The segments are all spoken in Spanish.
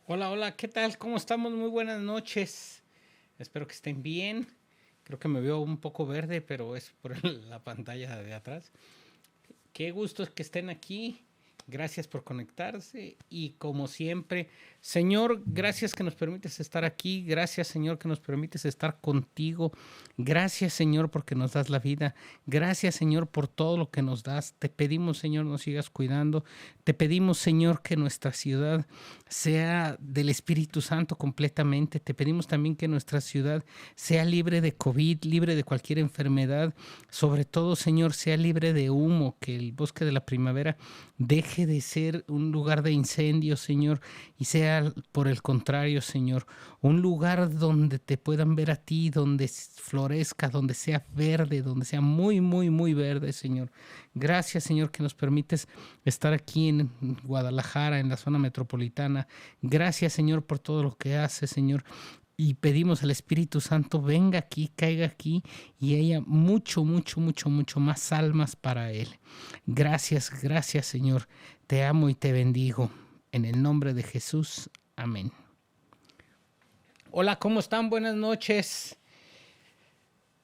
Hola, hola, ¿qué tal? ¿Cómo estamos? Muy buenas noches. Espero que estén bien. Creo que me veo un poco verde, pero es por la pantalla de atrás. Qué gusto que estén aquí. Gracias por conectarse y como siempre, Señor, gracias que nos permites estar aquí. Gracias, Señor, que nos permites estar contigo. Gracias, Señor, porque nos das la vida. Gracias, Señor, por todo lo que nos das. Te pedimos, Señor, nos sigas cuidando. Te pedimos, Señor, que nuestra ciudad sea del Espíritu Santo completamente. Te pedimos también que nuestra ciudad sea libre de COVID, libre de cualquier enfermedad. Sobre todo, Señor, sea libre de humo, que el bosque de la primavera deje de ser un lugar de incendio, Señor, y sea por el contrario, Señor, un lugar donde te puedan ver a ti, donde florezca, donde sea verde, donde sea muy, muy, muy verde, Señor. Gracias, Señor, que nos permites estar aquí en Guadalajara, en la zona metropolitana. Gracias, Señor, por todo lo que haces, Señor. Y pedimos al Espíritu Santo venga aquí, caiga aquí y haya mucho, mucho, mucho, mucho más almas para Él. Gracias, gracias, Señor. Te amo y te bendigo. En el nombre de Jesús. Amén. Hola, ¿cómo están? Buenas noches.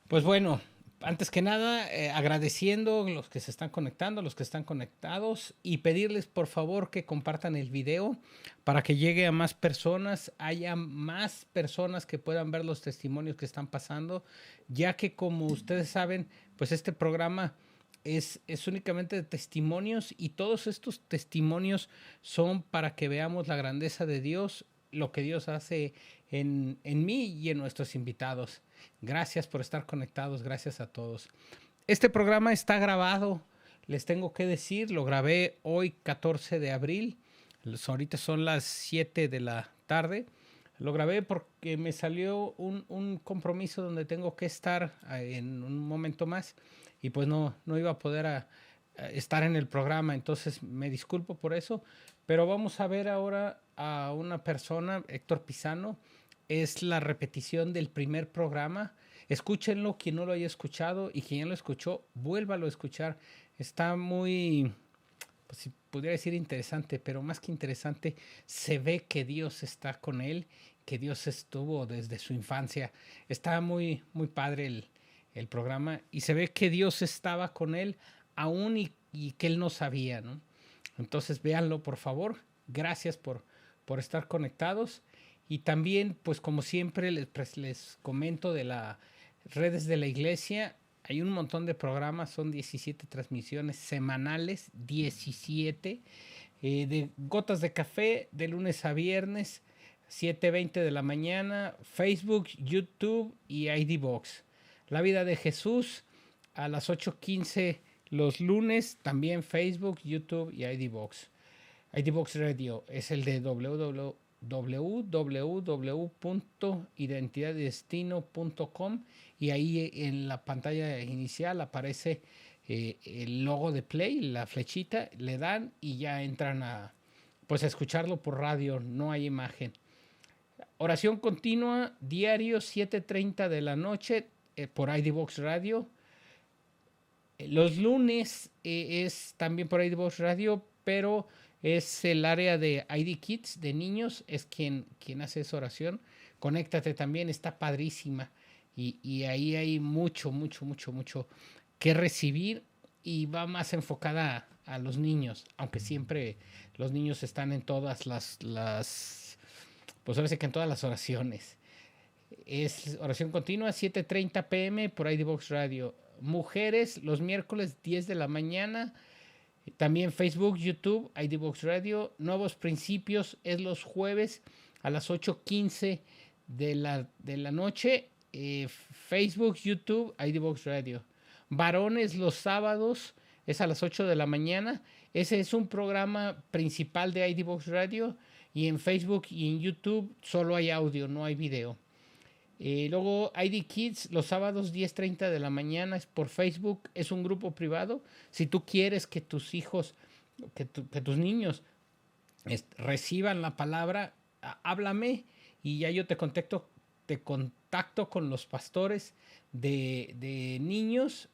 Pues bueno, antes que nada, agradeciendo a los que se están conectando, los que están conectados y pedirles por favor que compartan el video para que llegue a más personas, haya más personas que puedan ver los testimonios que están pasando, ya que como ustedes saben, pues este programa es únicamente de testimonios y todos estos testimonios son para que veamos la grandeza de Dios, lo que Dios hace en mí y en nuestros invitados. Gracias por estar conectados, gracias a todos. Este programa está grabado, les tengo que decir, lo grabé hoy 14 de abril, ahorita son las 7 de la tarde. Lo grabé porque me salió un compromiso donde tengo que estar en un momento más y pues no iba a poder estar en el programa, entonces me disculpo por eso, pero vamos a ver ahora a una persona, Héctor Pizano, es la repetición del primer programa. Escúchenlo, quien no lo haya escuchado y quien ya lo escuchó, vuélvalo a escuchar. Está muy, pues si pudiera decir interesante, pero más que interesante, se ve que Dios está con él, que Dios estuvo desde su infancia. Está muy, muy padre el programa y se ve que Dios estaba con él aún y que él no sabía, ¿no? Entonces véanlo, por favor. Gracias por estar conectados. Y también, pues como siempre, les comento de las redes de la iglesia. Hay un montón de programas, son 17 transmisiones semanales, 17, de Gotas de Café, de lunes a viernes, 7:20 de la mañana, Facebook, YouTube y IDbox. La vida de Jesús, a las 8:15 los lunes, también Facebook, YouTube y IDbox. IDbox Radio es el de www.identidaddestino.com y ahí en la pantalla inicial aparece el logo de Play, la flechita, le dan y ya entran a escucharlo por radio, no hay imagen. Oración continua, diario 7:30 de la noche por IDbox Radio. Los lunes es también por IDbox Radio, pero es el área de ID Kids, de niños, es quien hace esa oración. Conéctate también, está padrísima. Y ahí hay mucho, mucho, mucho, mucho que recibir y va más enfocada a los niños, aunque siempre los niños están en todas pues ahora sí que en todas las oraciones. Es oración continua, 7:30 p.m. por IDbox Radio. Mujeres, los miércoles 10 de la mañana. También Facebook, YouTube, IDbox Radio. Nuevos Principios es los jueves a las 8:15 de la noche. Facebook, YouTube, IDbox Radio. Varones los sábados es a las 8 de la mañana. Ese es un programa principal de ID Vox Radio, y en Facebook y en YouTube solo hay audio, no hay video. Luego ID Kids los sábados 10:30 de la mañana es por Facebook, es un grupo privado. Si tú quieres que tus hijos, que tus niños reciban la palabra, háblame y ya yo te contacto con los pastores de niños,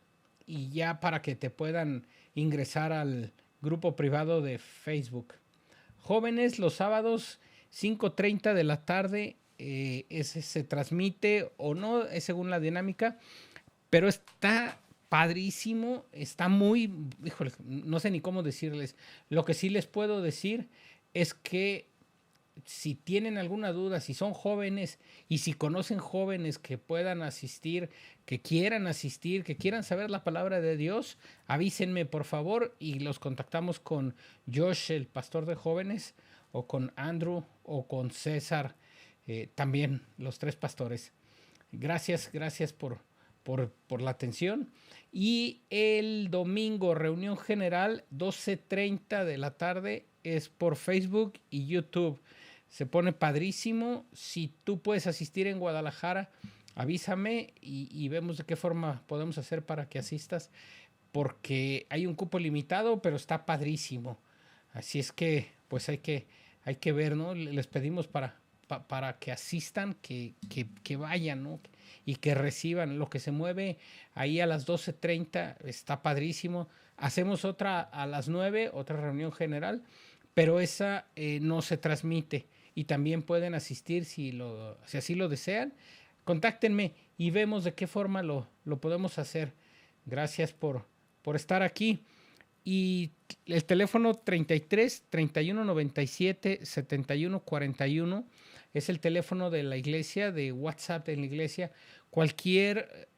y ya para que te puedan ingresar al grupo privado de Facebook. Jóvenes los sábados 5:30 de la tarde, ese se transmite o no, es según la dinámica, pero está padrísimo, está muy, híjole, no sé ni cómo decirles. Lo que sí les puedo decir es que si tienen alguna duda, si son jóvenes y si conocen jóvenes que puedan asistir, que quieran saber la palabra de Dios, avísenme por favor y los contactamos con Josh, el pastor de jóvenes, o con Andrew o con César, también los tres pastores. Gracias por la atención. Y el domingo, reunión general, 12:30 de la tarde, es por Facebook y YouTube. Se pone padrísimo. Si tú puedes asistir en Guadalajara, avísame y vemos de qué forma podemos hacer para que asistas, porque hay un cupo limitado, pero está padrísimo. Así es que pues hay que ver, ¿no? Les pedimos para que asistan, que vayan, ¿no? Y que reciban lo que se mueve ahí a las 12:30. Está padrísimo. Hacemos otra a las 9, otra reunión general, pero esa no se transmite, y también pueden asistir si así lo desean. Contáctenme y vemos de qué forma lo podemos hacer. Gracias por estar aquí. Y el teléfono 33 31 97 71 41 es el teléfono de la iglesia, de WhatsApp de la iglesia. Cualquier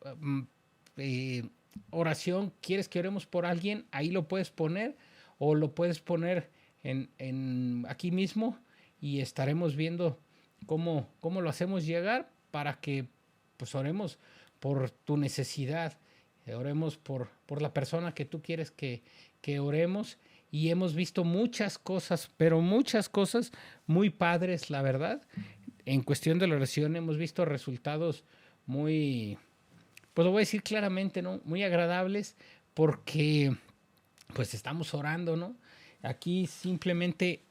oración, quieres que oremos por alguien, ahí lo puedes poner, o lo puedes poner en aquí mismo, y estaremos viendo cómo lo hacemos llegar para que pues oremos por tu necesidad, oremos por la persona que tú quieres que oremos. Y hemos visto muchas cosas, pero muchas cosas muy padres, la verdad. En cuestión de la oración hemos visto resultados muy, pues lo voy a decir claramente, ¿no? Muy agradables, porque pues estamos orando, ¿no? Aquí simplemente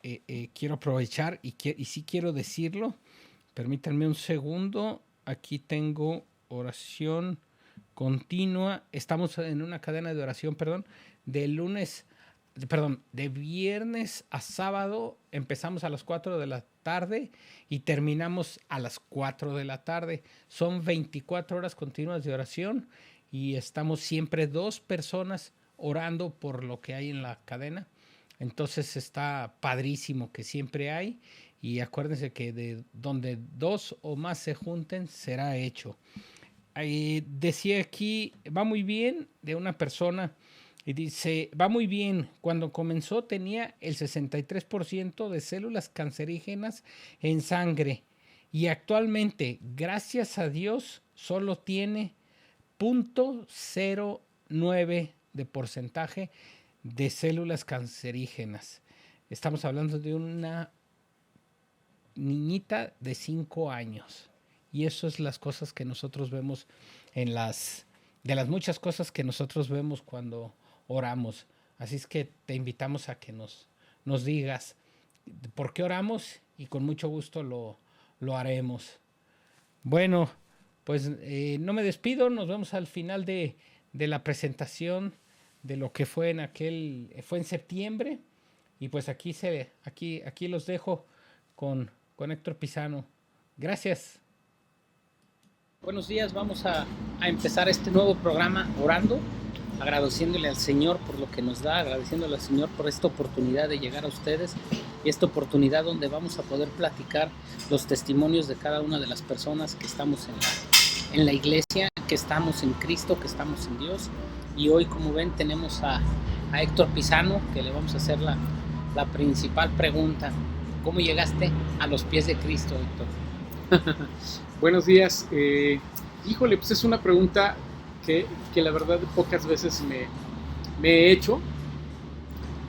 quiero aprovechar y sí quiero decirlo. Permítanme un segundo. Aquí tengo oración continua. Estamos en una cadena de oración, de viernes a sábado. Empezamos a las 4 de la tarde y terminamos a las 4 de la tarde. Son 24 horas continuas de oración, y estamos siempre 2 personas orando por lo que hay en la cadena. Entonces está padrísimo que siempre hay, y acuérdense que de donde 2 o más se junten será hecho. Decía aquí, va muy bien, de una persona, y dice, va muy bien, cuando comenzó tenía el 63% de células cancerígenas en sangre, y actualmente, gracias a Dios, solo tiene 0.09 de porcentaje de células cancerígenas. Estamos hablando de una niñita de 5 años. Y eso es las cosas que nosotros vemos de las muchas cosas que nosotros vemos cuando oramos. Así es que te invitamos a que nos digas por qué oramos, y con mucho gusto lo haremos. Bueno, pues no me despido, nos vemos al final de la presentación de lo que fue fue en septiembre, y pues aquí los dejo con Héctor Pisano. Gracias. Buenos días, vamos a empezar este nuevo programa orando, agradeciéndole al Señor por lo que nos da, agradeciéndole al Señor por esta oportunidad de llegar a ustedes, y esta oportunidad donde vamos a poder platicar los testimonios de cada una de las personas que estamos en la iglesia, que estamos en Cristo, que estamos en Dios. Y hoy, como ven, tenemos a Héctor Pisano, que le vamos a hacer la principal pregunta. ¿Cómo llegaste a los pies de Cristo, Héctor? Buenos días. Híjole, pues es una pregunta que la verdad pocas veces me he hecho,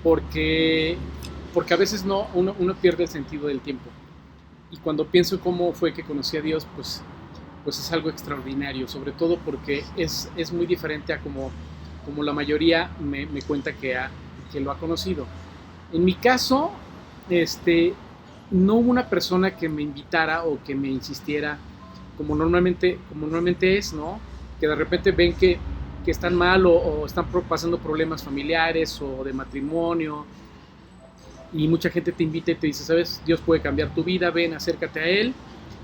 porque a veces uno pierde el sentido del tiempo. Y cuando pienso cómo fue que conocí a Dios, pues es algo extraordinario, sobre todo porque es muy diferente a como la mayoría me cuenta que lo ha conocido. En mi caso, no hubo una persona que me invitara o que me insistiera como normalmente es, ¿no? Que de repente ven que están mal o están pasando problemas familiares o de matrimonio, y mucha gente te invita y te dice, ¿sabes? Dios puede cambiar tu vida, ven, acércate a Él.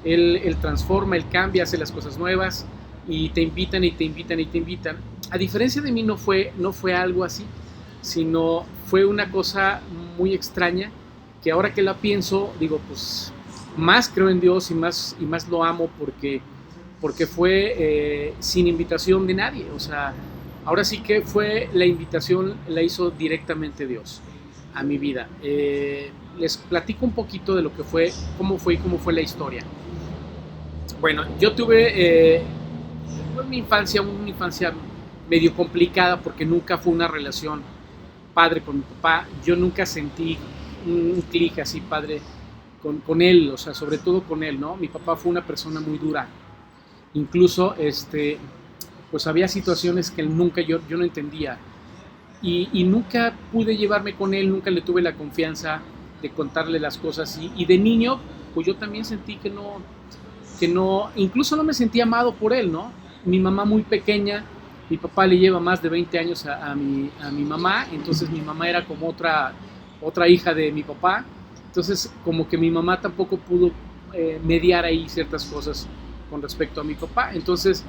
Él transforma, Él cambia, hace las cosas nuevas, y te invitan y te invitan y te invitan. A diferencia de mí no fue algo así, sino fue una cosa muy extraña, que ahora que la pienso, digo, pues más creo en Dios y más lo amo, porque fue sin invitación de nadie. O sea, ahora sí que fue la invitación, la hizo directamente Dios a mi vida. Les platico un poquito de lo que fue, cómo fue la historia. Bueno, yo tuve una infancia medio complicada, porque nunca fue una relación padre con mi papá. Yo nunca sentí un clic así padre con él, o sea, sobre todo con él, ¿no? Mi papá fue una persona muy dura. Incluso, pues había situaciones que nunca yo no entendía. Y nunca pude llevarme con él, nunca le tuve la confianza de contarle las cosas. Y de niño, pues yo también sentí que no, incluso no me sentía amado por él, ¿no? Mi mamá muy pequeña, mi papá le lleva más de 20 años a mi mamá, entonces mi mamá era como otra hija de mi papá. Entonces, como que mi mamá tampoco pudo mediar ahí ciertas cosas con respecto a mi papá. Entonces,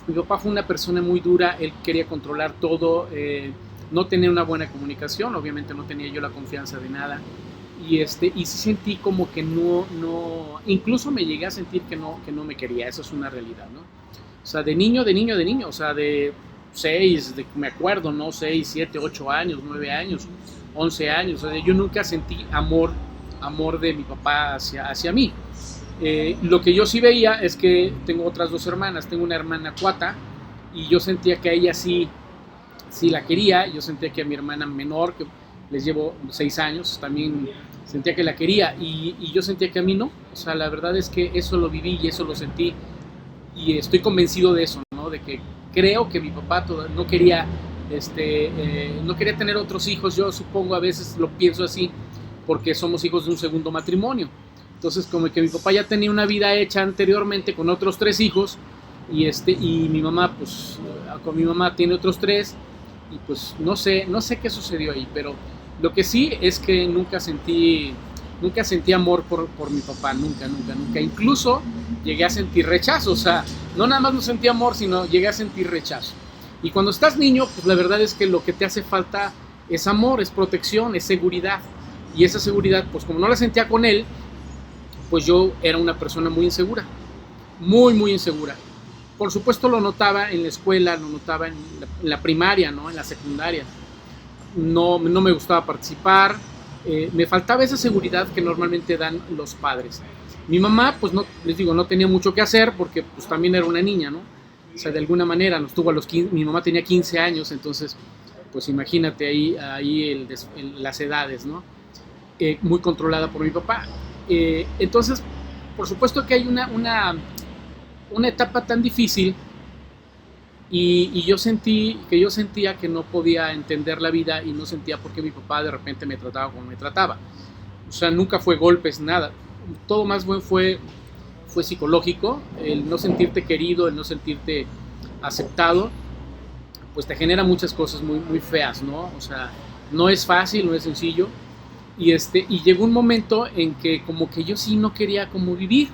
mi papá fue una persona muy dura, él quería controlar todo, no tenía una buena comunicación, obviamente no tenía yo la confianza de nada. Y sí sentí como que no, incluso me llegué a sentir que no me quería. Eso es una realidad, ¿no? O sea, de niño, o sea, de 6, me acuerdo, ¿no? 6, 7, 8 años, 9 años, 11 años, o sea, yo nunca sentí amor de mi papá hacia mí. Lo que yo sí veía es que tengo otras 2 hermanas, tengo una hermana cuata, y yo sentía que a ella sí la quería. Yo sentía que a mi hermana menor, que les llevo 6 años, también sentía que la quería, y yo sentía que a mí no. O sea, la verdad es que eso lo viví y eso lo sentí, y estoy convencido de eso, ¿no? De que creo que mi papá no quería tener otros hijos. Yo supongo, a veces lo pienso así, porque somos hijos de un segundo matrimonio. Entonces, como que mi papá ya tenía una vida hecha anteriormente con otros 3 hijos, y mi mamá, pues, con mi mamá tiene otros 3, y pues no sé qué sucedió ahí, pero lo que sí es que nunca sentí amor por mi papá, nunca. Incluso llegué a sentir rechazo. O sea, no nada más no sentí amor, sino llegué a sentir rechazo. Y cuando estás niño, pues la verdad es que lo que te hace falta es amor, es protección, es seguridad. Y esa seguridad, pues como no la sentía con él, pues yo era una persona muy insegura, muy insegura. Por supuesto lo notaba en la escuela, lo notaba en la primaria, ¿no? En la secundaria. No me gustaba participar, me faltaba esa seguridad que normalmente dan los padres. Mi mamá, pues no, les digo, no tenía mucho que hacer, porque pues también era una niña, ¿no? O sea, de alguna manera nos tuvo a los 15, mi mamá tenía 15 años, entonces, pues imagínate ahí las edades, ¿no? Muy controlada por mi papá. Entonces, por supuesto que hay una etapa tan difícil, y yo sentía que no podía entender la vida, y no sentía por qué mi papá de repente me trataba como me trataba. O sea, nunca fue golpes, nada. Todo más bien fue psicológico. El no sentirte querido, el no sentirte aceptado, pues te genera muchas cosas muy feas, ¿no? O sea, no es fácil, no es sencillo. Y llegó un momento en que como que yo sí no quería como vivir.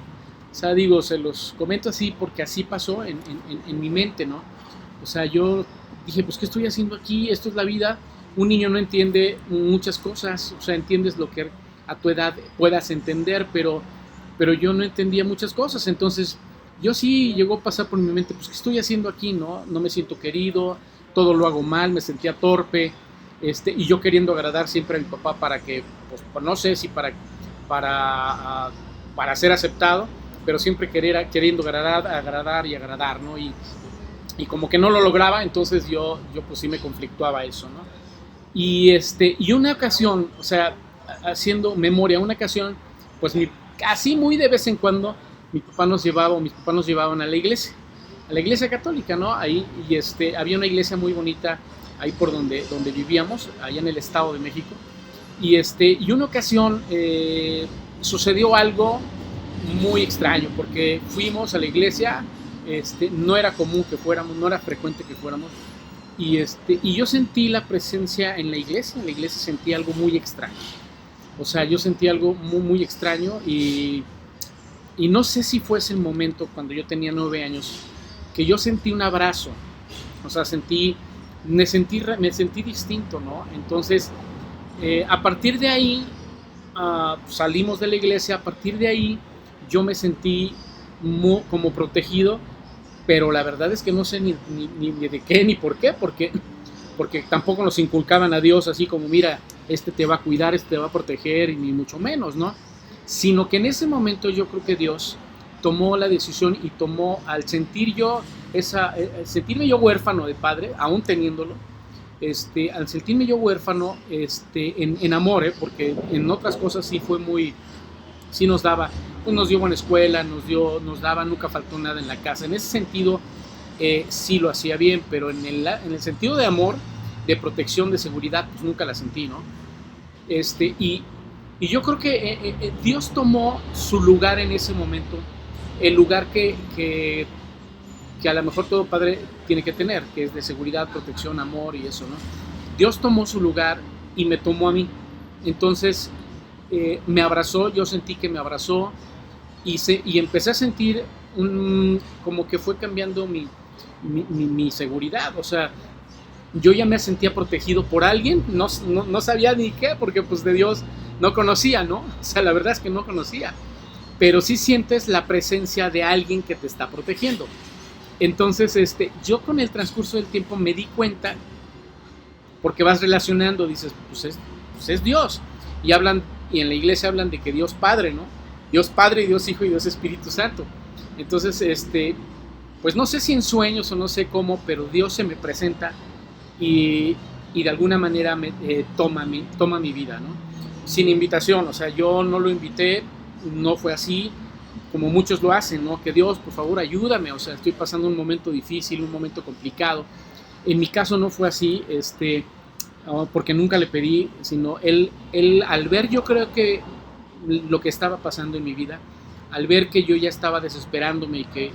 O sea, digo, se los comento así porque así pasó en mi mente, ¿no? O sea, yo dije, pues, ¿qué estoy haciendo aquí? Esto es la vida. Un niño no entiende muchas cosas. O sea, entiendes lo que a tu edad puedas entender, pero yo no entendía muchas cosas. Entonces, yo sí llegó a pasar por mi mente, pues, ¿qué estoy haciendo aquí, no? No me siento querido, todo lo hago mal, me sentía torpe. Y yo queriendo agradar siempre a mi papá para que, pues, no sé si para ser aceptado, pero siempre queriendo agradar, ¿no? y como que no lo lograba, entonces yo pues sí me conflictuaba eso, ¿no? Y una ocasión, o sea, haciendo memoria, una ocasión, pues así muy de vez en cuando, mis papás nos llevaban a la iglesia católica, ¿no? Ahí, había una iglesia muy bonita ahí por donde vivíamos, allá en el Estado de México, y una ocasión sucedió algo muy extraño, porque fuimos a la iglesia, no era común que fuéramos, no era frecuente que fuéramos, y yo sentí la presencia en la iglesia sentí algo muy extraño. O sea, yo sentí algo muy, muy extraño y no sé si fue ese el momento cuando yo tenía 9 años que yo sentí un abrazo. O sea, me sentí distinto, ¿no? Entonces, a partir de ahí, salimos de la iglesia, a partir de ahí yo me sentí como protegido, pero la verdad es que no sé ni de qué ni por qué, porque tampoco nos inculcaban a Dios así como, mira, te va a cuidar, te va a proteger, y ni mucho menos, ¿no? Sino que en ese momento yo creo que Dios tomó la decisión y al sentirme yo huérfano de padre, aún teniéndolo, al sentirme yo huérfano, en amor, porque en otras cosas sí nos daba, pues nos dio buena escuela, nos daba, nunca faltó nada en la casa. En ese sentido, sí lo hacía bien, pero en el sentido de amor, de protección, de seguridad, pues nunca la sentí, ¿no? Y yo creo que Dios tomó su lugar en ese momento, el lugar que a lo mejor todo padre tiene que tener, que es de seguridad, protección, amor y eso, ¿no? Dios tomó su lugar y me tomó a mí. Entonces, me abrazó, yo sentí que me abrazó y empecé a sentir como que fue cambiando mi seguridad. O sea, yo ya me sentía protegido por alguien, no sabía ni qué, porque pues de Dios no conocía, ¿no? O sea, la verdad es que no conocía, pero sí sientes la presencia de alguien que te está protegiendo. Entonces, yo con el transcurso del tiempo me di cuenta, porque vas relacionando, dices, pues es Dios, y en la iglesia hablan de que Dios Padre, ¿no? Dios Padre, y Dios Hijo, y Dios Espíritu Santo. Entonces, pues no sé si en sueños o no sé cómo, pero Dios se me presenta y de alguna manera toma mi vida, ¿no? Sin invitación, o sea, yo no lo invité, no fue así, como muchos lo hacen, ¿no? Que Dios, por favor, ayúdame, o sea, estoy pasando un momento difícil, un momento complicado. En mi caso no fue así, porque nunca le pedí, sino él al ver, yo creo que lo que estaba pasando en mi vida, al ver que yo ya estaba desesperándome y que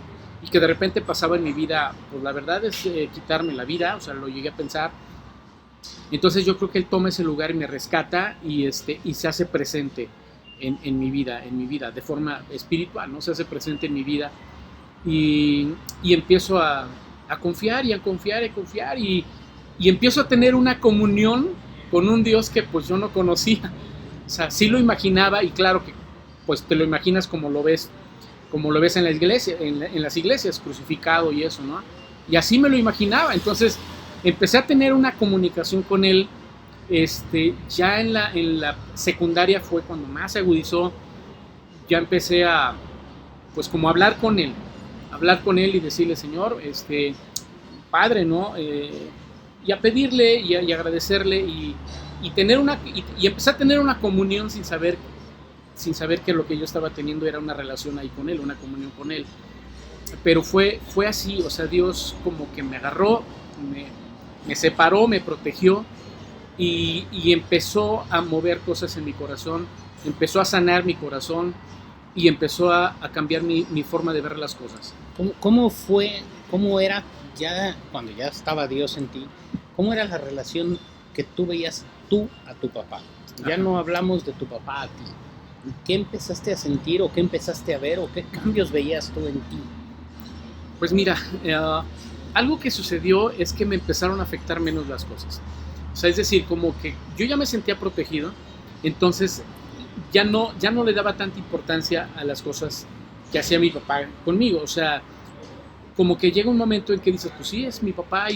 de repente pasaba en mi vida, pues la verdad es quitarme la vida, o sea, lo llegué a pensar. Entonces yo creo que él toma ese lugar y me rescata y se hace presente en mi vida, de forma espiritual, ¿no? Se hace presente en mi vida y empiezo a confiar y a confiar y empiezo a tener una comunión con un Dios que pues yo no conocía. O sea, sí lo imaginaba, y claro que pues te lo imaginas como lo ves en la iglesia, en las iglesias, crucificado y eso, ¿no? Y así me lo imaginaba. Entonces empecé a tener una comunicación con él. Ya en la secundaria fue cuando más se agudizó. Ya empecé a, pues como hablar con él y decirle, Señor, Padre, ¿no? Y a pedirle y agradecerle y tener y empecé a tener una comunión sin saber que lo que yo estaba teniendo era una relación ahí con él, una comunión con él. Pero fue así, o sea, Dios como que me agarró, me separó, me protegió y empezó a mover cosas en mi corazón, empezó a sanar mi corazón y empezó a cambiar mi forma de ver las cosas. ¿Cómo era ya cuando ya estaba Dios en ti? ¿Cómo era la relación que tú veías tú a tu papá? Ya Ajá. no hablamos de tu papá a ti. ¿Qué empezaste a sentir o qué empezaste a ver o qué cambios veías tú en ti? Pues mira, algo que sucedió es que me empezaron a afectar menos las cosas. O sea, es decir, como que yo ya me sentía protegido, entonces ya no le daba tanta importancia a las cosas que hacía mi papá conmigo. O sea, como que llega un momento en que dices, pues sí, es mi papá,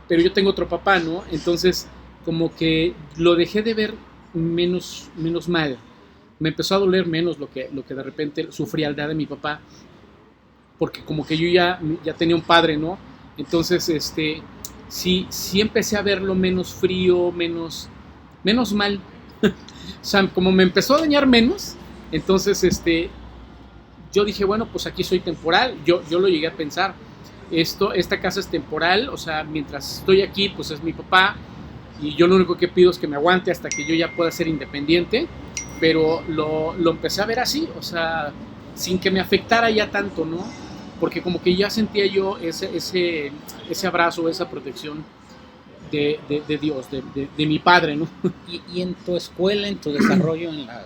pero yo tengo otro papá, ¿no? Entonces, como que lo dejé de ver menos mal. Me empezó a doler menos lo que de repente su frialdad de mi papá, porque como que yo ya tenía un padre, ¿no? Entonces, sí empecé a verlo menos frío, menos mal. O sea, como me empezó a dañar menos, entonces, yo dije, bueno, pues aquí soy temporal. Yo lo llegué a pensar. Esta casa es temporal, o sea, mientras estoy aquí, pues es mi papá, y yo lo único que pido es que me aguante hasta que yo ya pueda ser independiente, pero lo empecé a ver así, o sea, sin que me afectara ya tanto, ¿no? Porque como que ya sentía yo ese abrazo, esa protección de Dios, de mi padre, ¿no? Y en tu escuela, en tu desarrollo, en la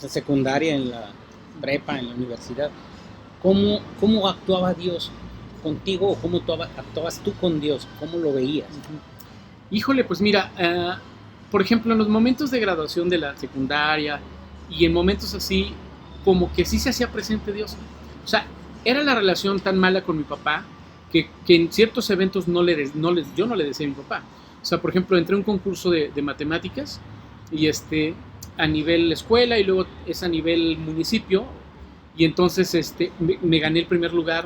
secundaria, en la prepa, en la universidad, ¿cómo actuaba Dios contigo o cómo actuabas tú con Dios? ¿Cómo lo veías? Híjole, pues mira, por ejemplo, en los momentos de graduación de la secundaria y en momentos así, como que sí se hacía presente Dios. O sea, era la relación tan mala con mi papá que en ciertos eventos yo no le decía a mi papá. O sea, por ejemplo, entré a un concurso de matemáticas y a nivel escuela y luego es a nivel municipio, y entonces me gané el primer lugar,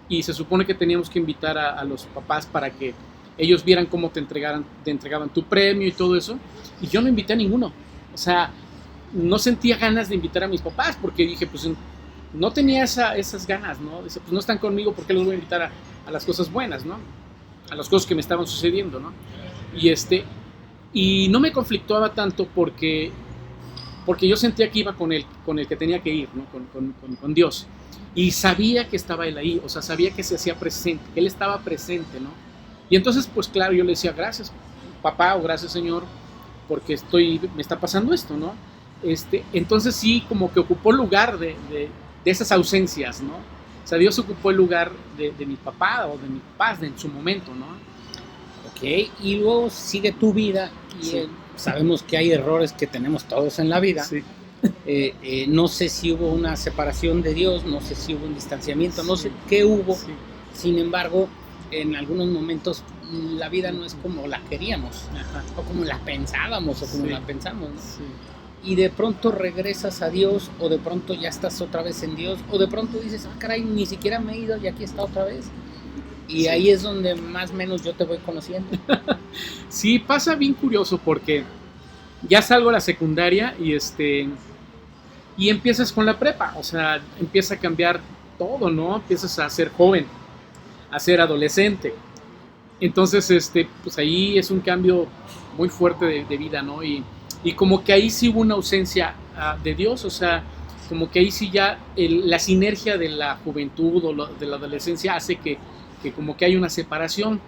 y se supone que teníamos que invitar a los papás para que ellos vieran cómo te entregaban tu premio y todo eso, y yo no invité a ninguno. O sea, no sentía ganas de invitar a mis papás porque dije, pues no tenía esas ganas, ¿no? Dice, pues no están conmigo, ¿por qué los voy a invitar a las cosas buenas, ¿no? A las cosas que me estaban sucediendo, ¿no? Y no me conflictuaba tanto porque yo sentía que iba con el que tenía que ir, ¿no? Con Dios. Y sabía que estaba Él ahí, o sea, sabía que se hacía presente, que Él estaba presente, ¿no? Y entonces, pues claro, yo le decía, gracias, papá, o gracias, Señor, porque me está pasando esto, ¿no? Entonces sí, como que ocupó lugar de esas ausencias, ¿no? O sea, Dios ocupó el lugar de mi papá o de mis papás en su momento, ¿no? Ok, y luego sigue tu vida y Sí. Sabemos que hay errores que tenemos todos en la vida. Sí. No sé si hubo una separación de Dios, no sé si hubo un distanciamiento, no sé qué hubo. Sí. Sin embargo, en algunos momentos la vida no es como la queríamos, Ajá. o como la pensábamos, o como Sí. la pensamos, ¿no? Sí. Y de pronto regresas a Dios, o de pronto ya estás otra vez en Dios, o de pronto dices, ah, caray, ni siquiera me he ido y aquí está otra vez. Y Sí. ahí es donde más o menos yo te voy conociendo. Sí, pasa bien curioso porque ya salgo a la secundaria y empiezas con la prepa, o sea, empieza a cambiar todo, ¿no? Empiezas a ser joven, a ser adolescente. Entonces, pues ahí es un cambio muy fuerte de vida, ¿no? Y como que ahí sí hubo una ausencia de Dios, o sea, como que ahí sí ya la sinergia de la juventud o de la adolescencia hace que como que hay una separación.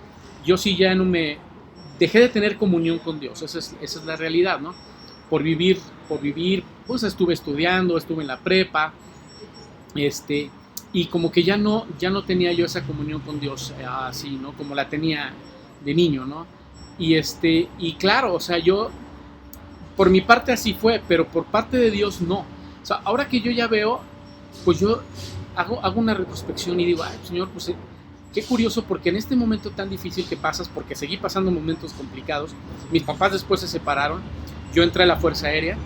Yo sí ya no dejé de tener comunión con Dios, esa es la realidad, ¿no? Por vivir, pues estuve estudiando, estuve en la prepa, y como que ya no tenía yo esa comunión con Dios así, ¿no? Como la tenía de niño, ¿no? Y claro, o sea, yo, por mi parte así fue, pero por parte de Dios no. O sea, ahora que yo ya veo, pues yo hago una retrospección y digo, ay, Señor, pues qué curioso, porque en este momento tan difícil que pasas, porque seguí pasando momentos complicados, mis papás después se separaron, yo entré a la Fuerza Aérea,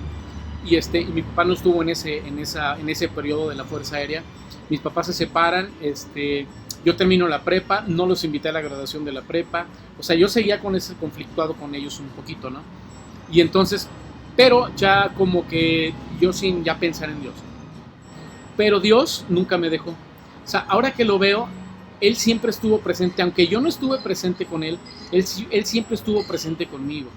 y mi papá no estuvo en ese periodo de la Fuerza Aérea, mis papás se separan, yo termino la prepa, no los invité a la graduación de la prepa, o sea, yo seguía con ese conflictuado con ellos un poquito, ¿no? Y entonces, pero ya como que yo sin ya pensar en Dios. Pero Dios nunca me dejó. O sea, ahora que lo veo, Él siempre estuvo presente, aunque yo no estuve presente con Él siempre estuvo presente conmigo.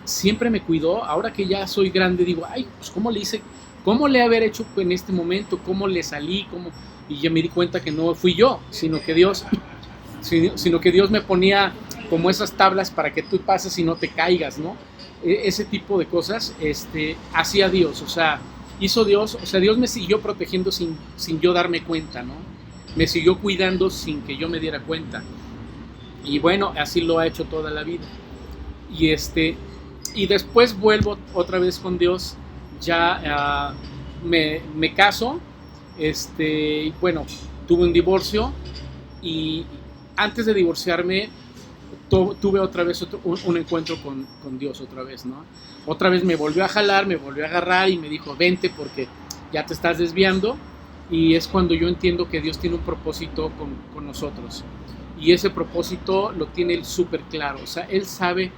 Siempre me cuidó. Ahora que ya soy grande, digo, ay, pues ¿cómo le hice? ¿Cómo le haber hecho en este momento? ¿Cómo le salí? Y ya me di cuenta que no fui yo, sino que Dios me ponía como esas tablas para que tú pases y no te caigas, ¿no? Ese tipo de cosas, hacía Dios, o sea, hizo Dios, o sea, Dios me siguió protegiendo sin yo darme cuenta, ¿no? Me siguió cuidando sin que yo me diera cuenta. Y bueno, así lo ha hecho toda la vida. Y después vuelvo otra vez con Dios, ya me caso, bueno, tuve un divorcio, y antes de divorciarme tuve otra vez un encuentro con Dios otra vez, ¿no? Otra vez me volvió a jalar, me volvió a agarrar y me dijo, vente porque ya te estás desviando. Y es cuando yo entiendo que Dios tiene un propósito con nosotros. y ese propósito lo tiene él súper claro. O sea, él sabe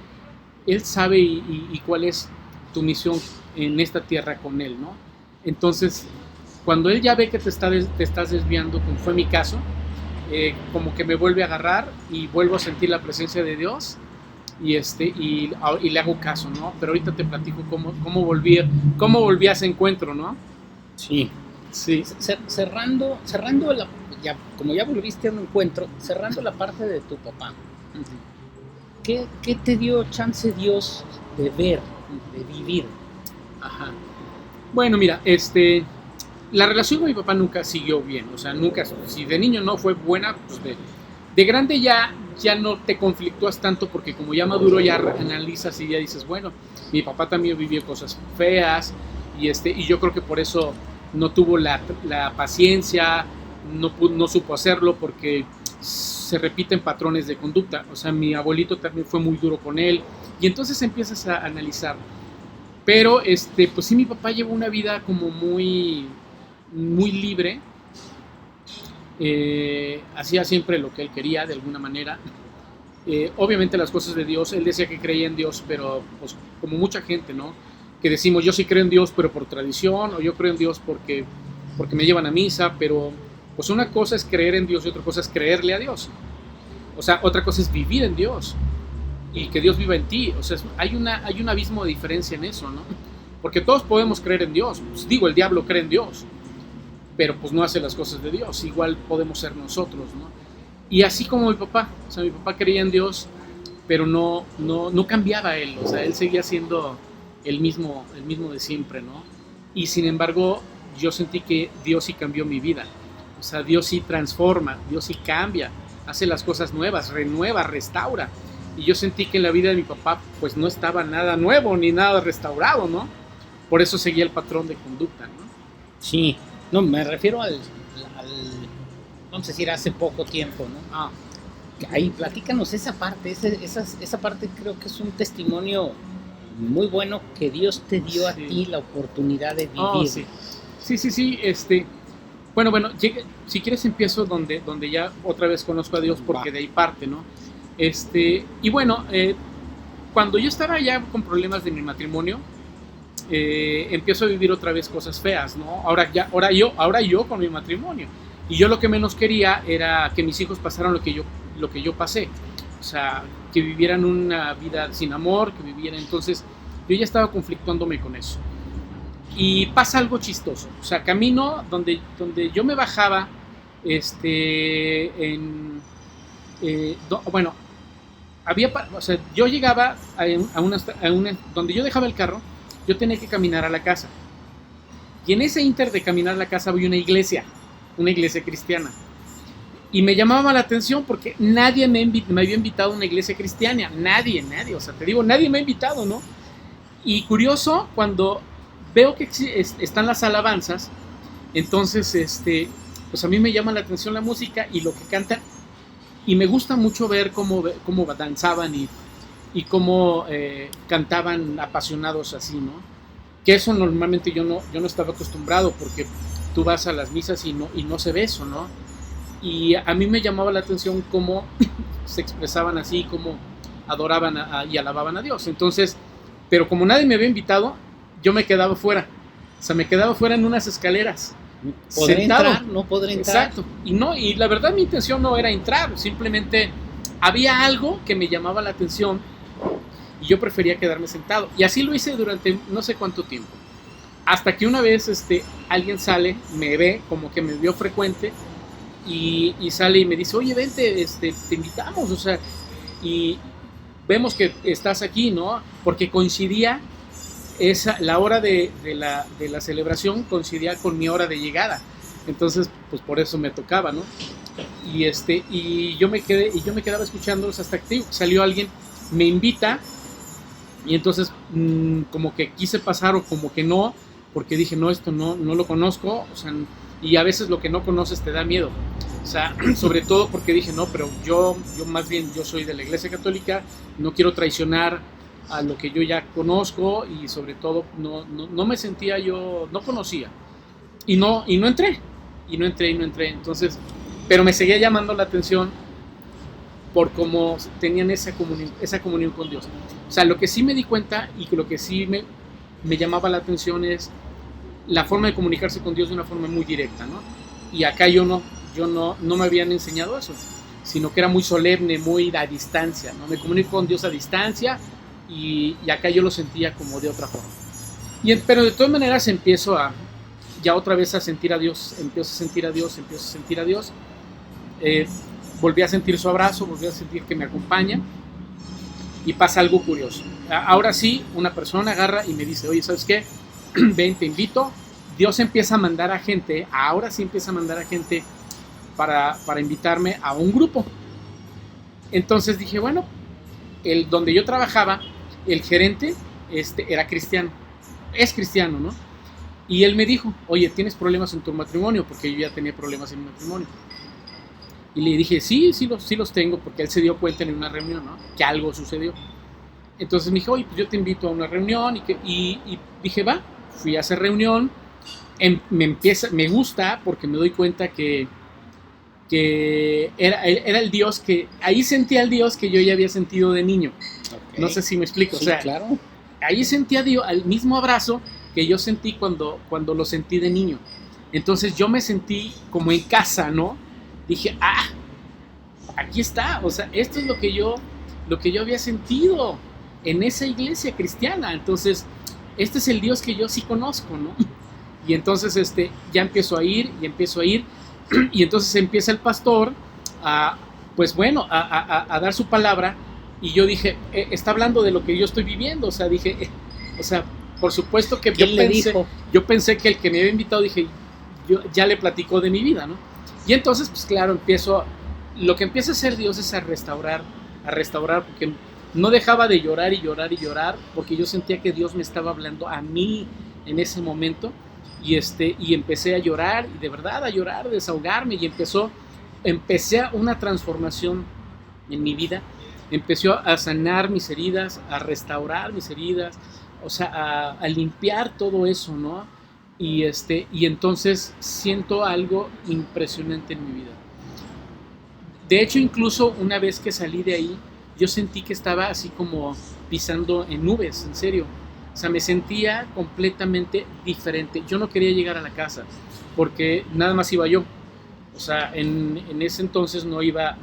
y cuál es tu misión en esta tierra con él, ¿no? Entonces, cuando él ya ve que te estás desviando, como fue mi caso, como que me vuelve a agarrar y vuelvo a sentir la presencia de Dios y le hago caso, ¿no? Pero ahorita te platico cómo volví a ese encuentro, ¿no? Sí. Sí. Cerrando como ya volviste a un encuentro, cerrando la parte de tu papá, ¿qué te dio chance Dios de ver, de vivir? Ajá. Bueno, mira, la relación con mi papá nunca siguió bien, o sea, nunca, si de niño no fue buena, pues de grande ya no te conflictúas tanto porque como ya maduro ya analizas y ya dices, bueno, mi papá también vivió cosas feas y yo creo que por eso no tuvo la paciencia, no supo hacerlo porque se repiten patrones de conducta. O sea, mi abuelito también fue muy duro con él y entonces empiezas a analizar. Pero pues sí, mi papá llevó una vida como muy libre. Hacía siempre lo que él quería de alguna manera. Obviamente las cosas de Dios, él decía que creía en Dios, pero pues como mucha gente, ¿no? Que decimos, yo sí creo en Dios, pero por tradición, o yo creo en Dios porque me llevan a misa, pero pues una cosa es creer en Dios y otra cosa es creerle a Dios. O sea, otra cosa es vivir en Dios y que Dios viva en ti. O sea, hay un abismo de diferencia en eso, ¿no? Porque todos podemos creer en Dios. Pues digo, el diablo cree en Dios, pero pues no hace las cosas de Dios. Igual podemos ser nosotros, ¿no? Y así como mi papá, o sea, mi papá creía en Dios, pero no cambiaba él. O sea, él seguía siendo el mismo de siempre, ¿no? Y sin embargo, yo sentí que Dios sí cambió mi vida. O sea, Dios sí transforma, Dios sí cambia, hace las cosas nuevas, renueva, restaura. Y yo sentí que en la vida de mi papá, pues no estaba nada nuevo ni nada restaurado, ¿no? Por eso seguía el patrón de conducta, ¿no? Sí, no, me refiero al vamos a decir, hace poco tiempo, ¿no? Ahí platícanos esa parte, esa parte creo que es un testimonio muy bueno que Dios te dio a ti la oportunidad de vivir. Sí. Bueno, si quieres empiezo donde ya otra vez conozco a Dios porque de ahí parte, ¿no? Y bueno, cuando yo estaba ya con problemas de mi matrimonio, empiezo a vivir otra vez cosas feas, ¿no? Ahora yo con mi matrimonio. Y yo lo que menos quería era que mis hijos pasaran lo que yo pasé. O sea, que vivieran una vida sin amor, que vivieran... Entonces, yo ya estaba conflictuándome con eso. Y pasa algo chistoso. O sea, camino donde yo me bajaba, yo llegaba a una donde yo dejaba el carro, yo tenía que caminar a la casa. Y en ese inter de caminar a la casa había una iglesia cristiana. Y me llamaba la atención porque nadie me había invitado a una iglesia cristiana. Nadie. O sea, te digo, nadie me ha invitado, ¿no? Y curioso, cuando veo que están las alabanzas, entonces, pues a mí me llama la atención la música y lo que cantan. Y me gusta mucho ver cómo danzaban y cómo cantaban apasionados así, ¿no? Que eso normalmente yo no estaba acostumbrado porque tú vas a las misas y no se ve eso, ¿no? Y a mí me llamaba la atención cómo se expresaban así, cómo adoraban y alababan a Dios. Entonces, pero como nadie me había invitado, yo me quedaba fuera. O sea, me quedaba fuera en unas escaleras. ¿Podré entrar? No podré entrar. Exacto. Y la verdad mi intención no era entrar, simplemente había algo que me llamaba la atención y yo prefería quedarme sentado. Y así lo hice durante no sé cuánto tiempo. Hasta que una vez alguien sale, me ve, como que me vio frecuente y sale y me dice, oye, vente, te invitamos, o sea, y vemos que estás aquí, ¿no? Porque coincidía la hora de la celebración coincidía con mi hora de llegada. Entonces, pues por eso me tocaba, ¿no? Y yo me quedaba escuchándolos hasta que salió alguien, me invita y entonces como que quise pasar o como que no, porque dije, no, esto no lo conozco, o sea, y a veces lo que no conoces te da miedo. O sea, sobre todo porque dije, no, pero yo más bien, yo soy de la Iglesia Católica, no quiero traicionar a lo que yo ya conozco y sobre todo no me sentía yo, no conocía. Y no entré. Entonces, pero me seguía llamando la atención por cómo tenían esa comunión con Dios. O sea, lo que sí me di cuenta y lo que sí me llamaba la atención es la forma de comunicarse con Dios de una forma muy directa, ¿no? Y acá yo no me habían enseñado eso, sino que era muy solemne, muy a distancia, ¿no? Me comunico con Dios a distancia y acá yo lo sentía como de otra forma. Pero de todas maneras empiezo ya otra vez a sentir a Dios, empiezo a sentir a Dios, volví a sentir su abrazo, volví a sentir que me acompaña y pasa algo curioso. Ahora sí, una persona agarra y me dice, oye, ¿sabes qué? Ven, te invito. Dios empieza a mandar a gente, ahora sí empieza a mandar a gente para invitarme a un grupo. Entonces dije, bueno, donde yo trabajaba, el gerente era cristiano, es cristiano, ¿no? Y él me dijo, oye, ¿tienes problemas en tu matrimonio? Porque yo ya tenía problemas en mi matrimonio. Y le dije, sí los tengo, porque él se dio cuenta en una reunión, ¿no? Que algo sucedió. Entonces me dijo, oye, pues yo te invito a una reunión. Y dije, va, fui a esa reunión. Me gusta porque me doy cuenta que era el Dios que... Ahí sentía el Dios que yo ya había sentido de niño. Okay. No sé si me explico. Sí, o sea, claro. Ahí sentía Dios, el mismo abrazo que yo sentí cuando lo sentí de niño. Entonces yo me sentí como en casa, ¿no? Dije, aquí está, o sea, esto es lo que yo había sentido en esa iglesia cristiana. Entonces, este es el Dios que yo sí conozco, ¿no? Y entonces ya empiezo a ir, y entonces empieza el pastor a dar su palabra, y yo dije, está hablando de lo que yo estoy viviendo, o sea, dije, por supuesto que yo pensé que el que me había invitado, dije, yo ya le platicó de mi vida, ¿no? Y entonces, pues claro, lo que empieza a hacer Dios es a restaurar, porque no dejaba de llorar y llorar y llorar, porque yo sentía que Dios me estaba hablando a mí en ese momento, y empecé a llorar, y de verdad a llorar, a desahogarme, y empecé una transformación en mi vida, empezó a sanar mis heridas, a restaurar mis heridas, o sea, a limpiar todo eso, ¿no? Y entonces siento algo impresionante en mi vida. De hecho, incluso una vez que salí de ahí, yo sentí que estaba así como pisando en nubes, en serio. O sea, me sentía completamente diferente. Yo no quería llegar a la casa, porque nada más iba yo. O sea, en ese entonces no iba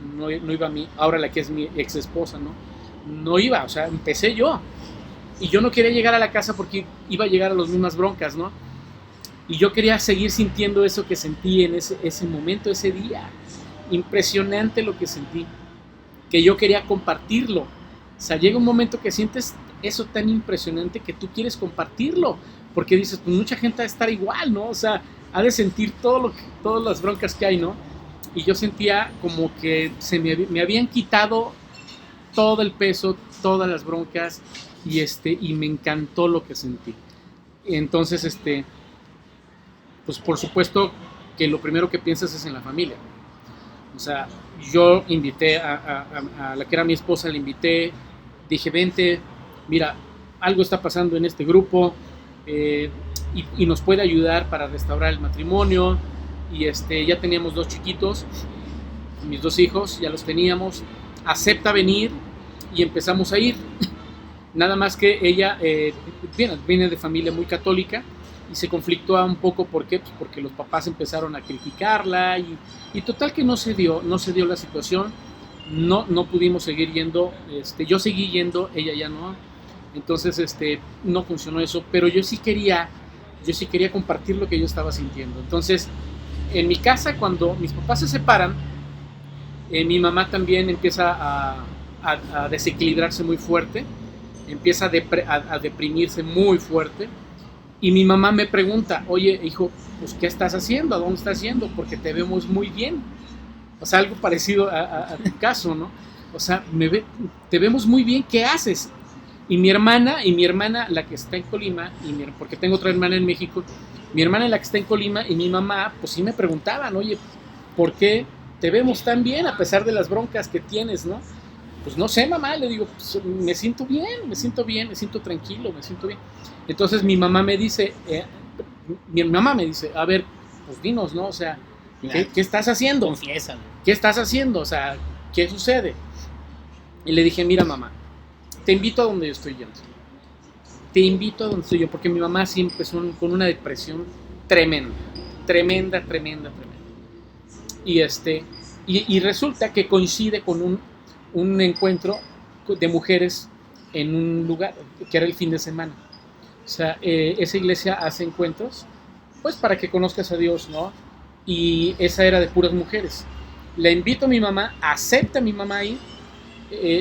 ahora la que es mi ex esposa, ¿no? No iba, o sea, empecé yo. Y yo no quería llegar a la casa porque iba a llegar a las mismas broncas, ¿no? Y yo quería seguir sintiendo eso que sentí en ese momento, ese día. Impresionante lo que sentí. Que yo quería compartirlo. O sea, llega un momento que sientes eso tan impresionante que tú quieres compartirlo. Porque dices, pues mucha gente va a estar igual, ¿no? O sea, ha de sentir todas las broncas que hay, ¿no? Y yo sentía como que me habían quitado todo el peso, todas las broncas, y me encantó lo que sentí. Entonces, pues por supuesto que lo primero que piensas es en la familia. O sea, yo invité a la que era mi esposa, la invité, dije, vente, mira, algo está pasando en este grupo, y nos puede ayudar para restaurar el matrimonio. Y ya teníamos 2 chiquitos, mis 2 hijos, ya los teníamos. Acepta venir, y empezamos a ir. Nada más que ella viene de familia muy católica, y se conflictó un poco. ¿Por qué? Pues porque los papás empezaron a criticarla, y total que no se dio la situación. No pudimos seguir yendo. Yo seguí yendo, ella ya no. Entonces no funcionó eso, pero yo sí quería compartir lo que yo estaba sintiendo. Entonces, en mi casa, cuando mis papás se separan, mi mamá también empieza a desequilibrarse muy fuerte, empieza a deprimirse muy fuerte, y mi mamá me pregunta, oye, hijo, pues ¿qué estás haciendo? ¿A dónde estás yendo? Porque te vemos muy bien. O sea, algo parecido a tu caso, ¿no? O sea, te vemos muy bien, ¿qué haces? Y mi hermana, la que está en Colima, porque tengo otra hermana en México, mi hermana, la que está en Colima, y mi mamá, pues sí me preguntaban, oye, ¿por qué te vemos tan bien a pesar de las broncas que tienes, no? Pues no sé, mamá, le digo, pues, me siento bien, me siento tranquilo, me siento bien. Entonces mi mamá me dice, a ver, pues dinos, ¿no? O sea, ¿qué estás haciendo? Confiésalo. ¿Qué estás haciendo? O sea, ¿qué sucede? Y le dije, mira mamá, te invito a donde yo estoy yendo. Te invito a donde estoy yo, porque mi mamá sí empezó con una depresión tremenda. Y resulta que coincide con un encuentro de mujeres en un lugar, que era el fin de semana. O sea, esa iglesia hace encuentros, pues para que conozcas a Dios, ¿no? Y esa era de puras mujeres. La invito a mi mamá, acepta a mi mamá ahí,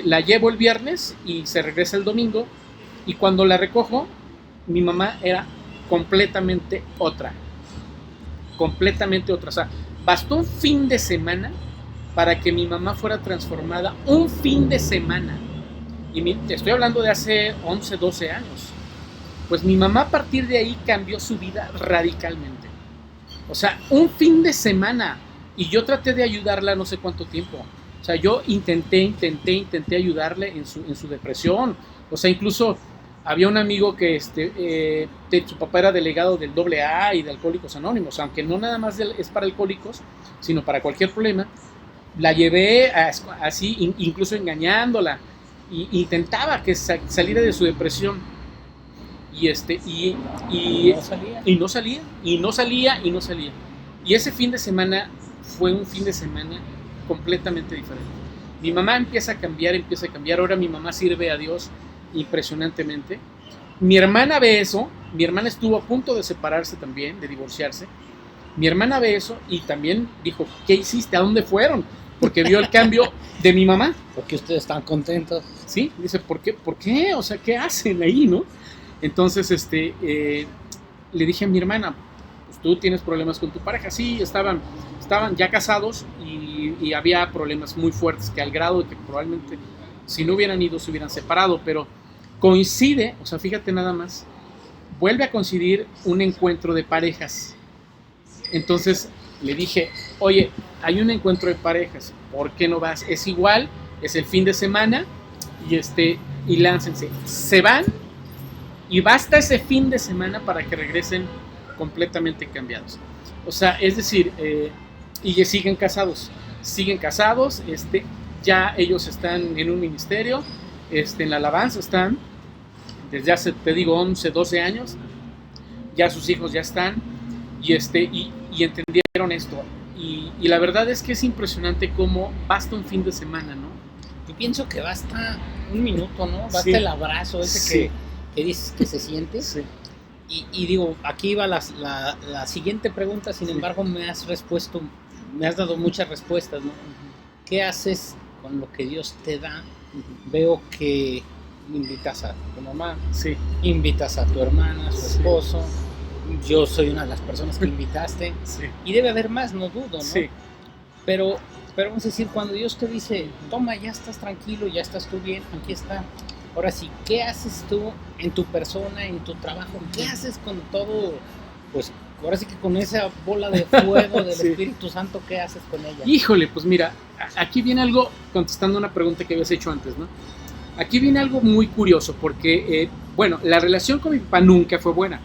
la llevo el viernes y se regresa el domingo. Y cuando la recojo, mi mamá era completamente otra. Completamente otra. O sea, bastó un fin de semana para que mi mamá fuera transformada. Un fin de semana. Y te estoy hablando de hace 11, 12 años. Pues mi mamá a partir de ahí cambió su vida radicalmente. O sea, un fin de semana. Y yo traté de ayudarla no sé cuánto tiempo. O sea, yo intenté ayudarle en su depresión. O sea, incluso había un amigo que su papá era delegado del AA y de Alcohólicos Anónimos, aunque no nada más es para alcohólicos, sino para cualquier problema. La llevé así, incluso engañándola, y intentaba que saliera de su depresión. Y no salía. Y ese fin de semana fue un fin de semana completamente diferente. Mi mamá empieza a cambiar. Ahora mi mamá sirve a Dios impresionantemente. Mi hermana ve eso. Mi hermana estuvo a punto de separarse también, de divorciarse. Mi hermana ve eso y también dijo, ¿qué hiciste? ¿A dónde fueron? Porque vio el cambio de mi mamá. Porque ustedes están contentos. Sí, dice, ¿por qué? O sea, ¿qué hacen ahí, no? Entonces, le dije a mi hermana, pues tú tienes problemas con tu pareja. Sí, estaban ya casados y había problemas muy fuertes, que al grado de que probablemente si no hubieran ido se hubieran separado, pero coincide, o sea, fíjate nada más, vuelve a coincidir un encuentro de parejas. Entonces le dije, oye, hay un encuentro de parejas, ¿por qué no vas? Es igual, es el fin de semana y láncense. Se van y basta ese fin de semana para que regresen completamente cambiados. O sea, es decir, y siguen casados, ya ellos están en un ministerio, en la alabanza están, desde hace, te digo, 11, 12 años, ya sus hijos ya están, y entendieron esto. Y la verdad es que es impresionante cómo basta un fin de semana, ¿no? Yo pienso que basta un minuto, ¿no? Basta Sí. el abrazo ese Sí. que dices que se siente. Sí. Y digo, aquí va la siguiente pregunta, sin embargo me has dado muchas respuestas, ¿no? ¿Qué haces con lo que Dios te da? Veo que invitas a tu mamá, Sí. invitas a tu hermana, a su Sí. esposo. Yo soy una de las personas que invitaste. Sí. Y debe haber más, no dudo, ¿no? Sí. Pero vamos a decir, cuando Dios te dice, toma, ya estás tranquilo, ya estás tú bien, aquí está. Ahora sí, ¿qué haces tú en tu persona, en tu trabajo? ¿Qué haces con todo? Pues ahora sí que con esa bola de fuego del Sí. Espíritu Santo, ¿qué haces con ella? Híjole, pues mira, aquí viene algo, contestando una pregunta que habías hecho antes, ¿no? Aquí viene algo muy curioso, porque, bueno, la relación con mi papá nunca fue buena.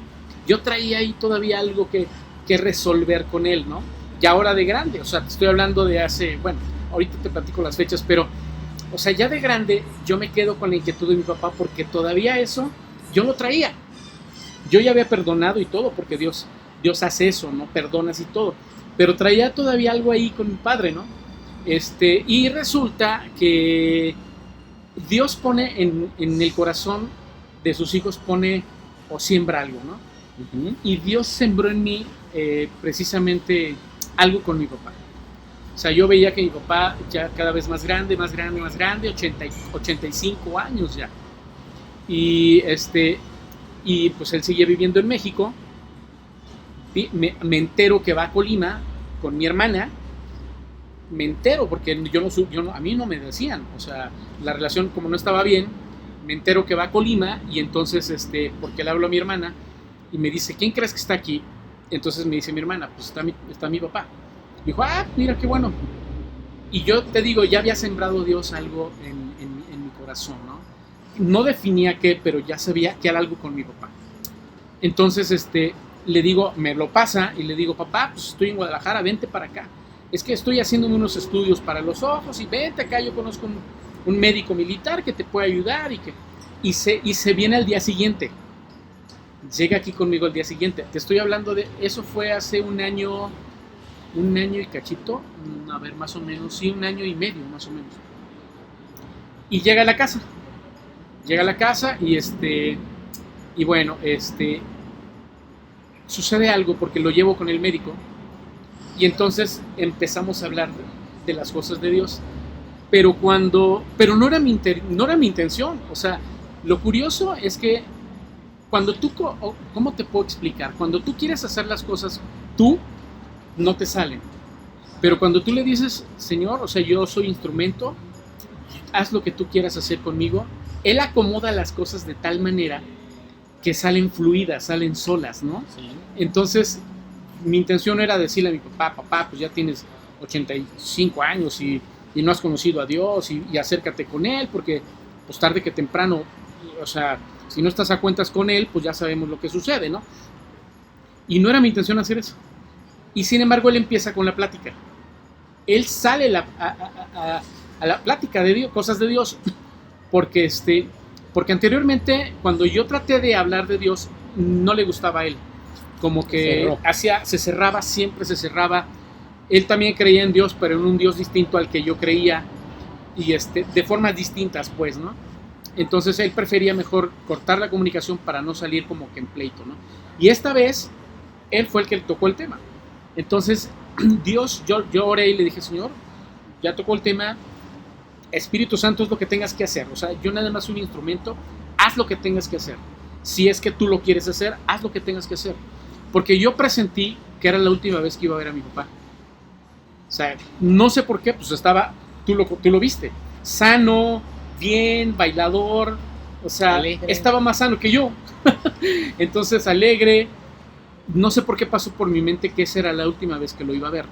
Yo traía ahí todavía algo que resolver con él, ¿no? Ya ahora de grande, o sea, te estoy hablando de hace, bueno, ahorita te platico las fechas, pero, o sea, ya de grande yo me quedo con la inquietud de mi papá porque todavía eso yo lo traía. Yo ya había perdonado y todo, porque Dios hace eso, ¿no? Perdonas y todo. Pero traía todavía algo ahí con mi padre, ¿no? Y resulta que Dios pone en el corazón de sus hijos, pone o siembra algo, ¿no? Uh-huh. Y Dios sembró en mí precisamente algo con mi papá. O sea, yo veía que mi papá ya cada vez más grande, 85 años ya. Y pues él seguía viviendo en México. Me entero que va a Colima con mi hermana. Me entero porque a mí no me decían. O sea, la relación como no estaba bien, me entero que va a Colima y entonces, porque le hablo a mi hermana y me dice, ¿quién crees que está aquí? Entonces me dice mi hermana, pues está mi papá. Me dijo, mira qué bueno. Y yo te digo, ya había sembrado Dios algo en mi corazón, ¿no? No definía qué, pero ya sabía que era algo con mi papá. Entonces, le digo, me lo pasa y le digo, papá, pues estoy en Guadalajara, vente para acá. Es que estoy haciéndome unos estudios para los ojos y vente acá, yo conozco un médico militar que te puede ayudar y se viene al día siguiente. Llega aquí conmigo al día siguiente. Te estoy hablando de, eso fue hace un año y cachito, a ver, más o menos, sí, 1 año y medio, más o menos. Y llega a la casa y bueno, sucede algo porque lo llevo con el médico y entonces empezamos a hablar de las cosas de Dios, pero no era mi intención. O sea, lo curioso es que cuando tú, ¿cómo te puedo explicar? Cuando tú quieres hacer las cosas, tú no te salen. Pero cuando tú le dices, Señor, o sea, yo soy instrumento, haz lo que tú quieras hacer conmigo, Él acomoda las cosas de tal manera que salen fluidas, salen solas, ¿no? Sí. Entonces, mi intención era decirle a mi papá, pues ya tienes 85 años y no has conocido a Dios y acércate con Él, porque pues tarde que temprano, o sea, si no estás a cuentas con Él, pues ya sabemos lo que sucede, ¿no? Y no era mi intención hacer eso. Y sin embargo, Él empieza con la plática. Él sale a la plática de Dios, cosas de Dios, porque anteriormente, cuando yo traté de hablar de Dios, no le gustaba a Él. Como que se cerraba, siempre se cerraba. Él también creía en Dios, pero en un Dios distinto al que yo creía, y de formas distintas, pues, ¿no? Entonces él prefería mejor cortar la comunicación para no salir como que en pleito, ¿no? Y esta vez, él fue el que tocó el tema. Entonces, Dios, yo oré y le dije, Señor, ya tocó el tema, Espíritu Santo, es lo que tengas que hacer. O sea, yo nada más soy un instrumento, haz lo que tengas que hacer. Si es que tú lo quieres hacer, haz lo que tengas que hacer. Porque yo presentí que era la última vez que iba a ver a mi papá. O sea, no sé por qué, pues tú lo viste, sano, bien, bailador, o sea, alegre. Estaba más sano que yo. Entonces, alegre. No sé por qué pasó por mi mente que esa era la última vez que lo iba a ver.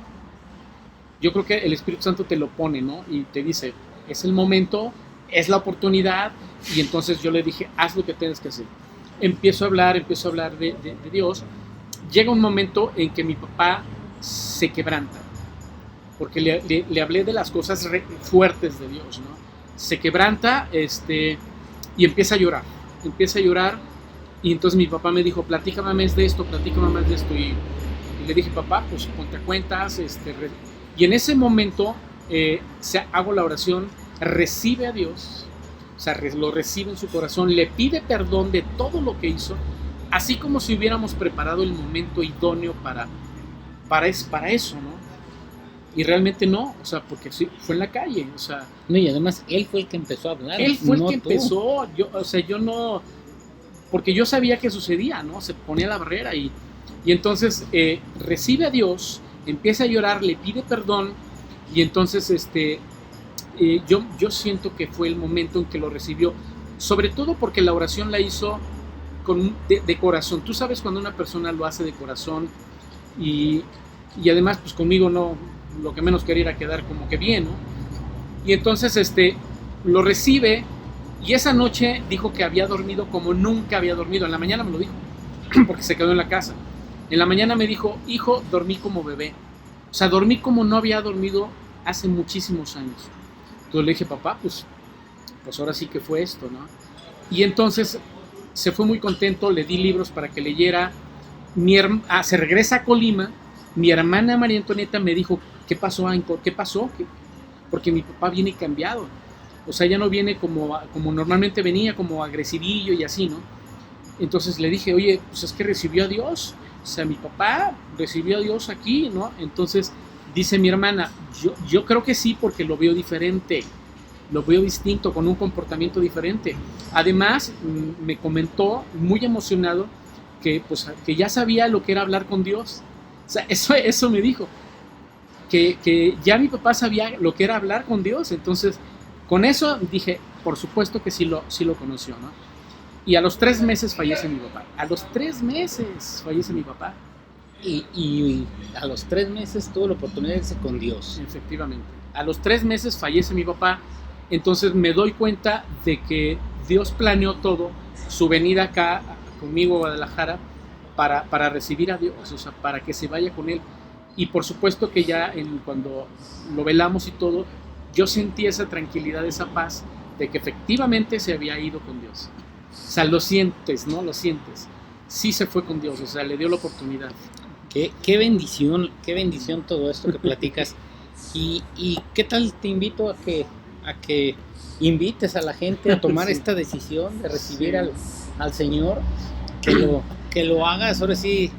Yo creo que el Espíritu Santo te lo pone, ¿no? Y te dice, es el momento, es la oportunidad. Y entonces yo le dije, haz lo que tienes que hacer. Empiezo a hablar de Dios. Llega un momento en que mi papá se quebranta, porque le hablé de las cosas fuertes de Dios, ¿no? Se quebranta y empieza a llorar. Y entonces mi papá me dijo, platícame más de esto. Y le dije, papá, pues ponte a cuentas. Y en ese momento hago la oración, recibe a Dios, o sea, lo recibe en su corazón, le pide perdón de todo lo que hizo, así como si hubiéramos preparado el momento idóneo para eso, ¿no? Y realmente no, o sea, porque sí, fue en la calle, o sea. No, y además él fue el que empezó a hablar. Él fue el que empezó, yo no, porque yo sabía que sucedía, ¿no? Se ponía la barrera y entonces recibe a Dios, empieza a llorar, le pide perdón y entonces yo siento que fue el momento en que lo recibió, sobre todo porque la oración la hizo de corazón. Tú sabes cuando una persona lo hace de corazón y además pues conmigo no, lo que menos quería era quedar como que bien, ¿no? Y entonces lo recibe y esa noche dijo que había dormido como nunca había dormido. En la mañana me lo dijo porque se quedó en la casa. En la mañana me dijo, hijo, dormí como bebé. O sea, dormí como no había dormido hace muchísimos años. Entonces le dije, papá, pues ahora sí que fue esto, ¿no? Y entonces se fue muy contento, le di libros para que leyera. Se regresa a Colima. Mi hermana María Antonieta me dijo, ¿qué pasó, Anco? ¿Qué pasó? Porque mi papá viene cambiado. O sea, ya no viene como normalmente venía, como agresivillo y así, ¿no? Entonces le dije, oye, pues es que recibió a Dios. O sea, mi papá recibió a Dios aquí, ¿no? Entonces dice mi hermana, yo creo que sí, porque lo veo diferente, lo veo distinto, con un comportamiento diferente. Además, me comentó, muy emocionado, que ya sabía lo que era hablar con Dios. O sea, eso me dijo, que ya mi papá sabía lo que era hablar con Dios. Entonces, con eso dije, por supuesto que sí lo conoció, ¿no? Y a los 3 meses fallece mi papá. Y a los 3 meses tuvo la oportunidad de irse con Dios. Efectivamente. A los 3 meses fallece mi papá. Entonces me doy cuenta de que Dios planeó todo, su venida acá conmigo a Guadalajara, para recibir a Dios, o sea, para que se vaya con Él. Y por supuesto que ya cuando lo velamos y todo, yo sentí esa tranquilidad, esa paz de que efectivamente se había ido con Dios. O sea, lo sientes, ¿no? Lo sientes. Sí se fue con Dios, o sea, le dio la oportunidad. Qué bendición todo esto que platicas. Y qué tal te invito a que invites a la gente a tomar Sí. esta decisión de recibir Sí. al Señor, que lo hagas ahora sí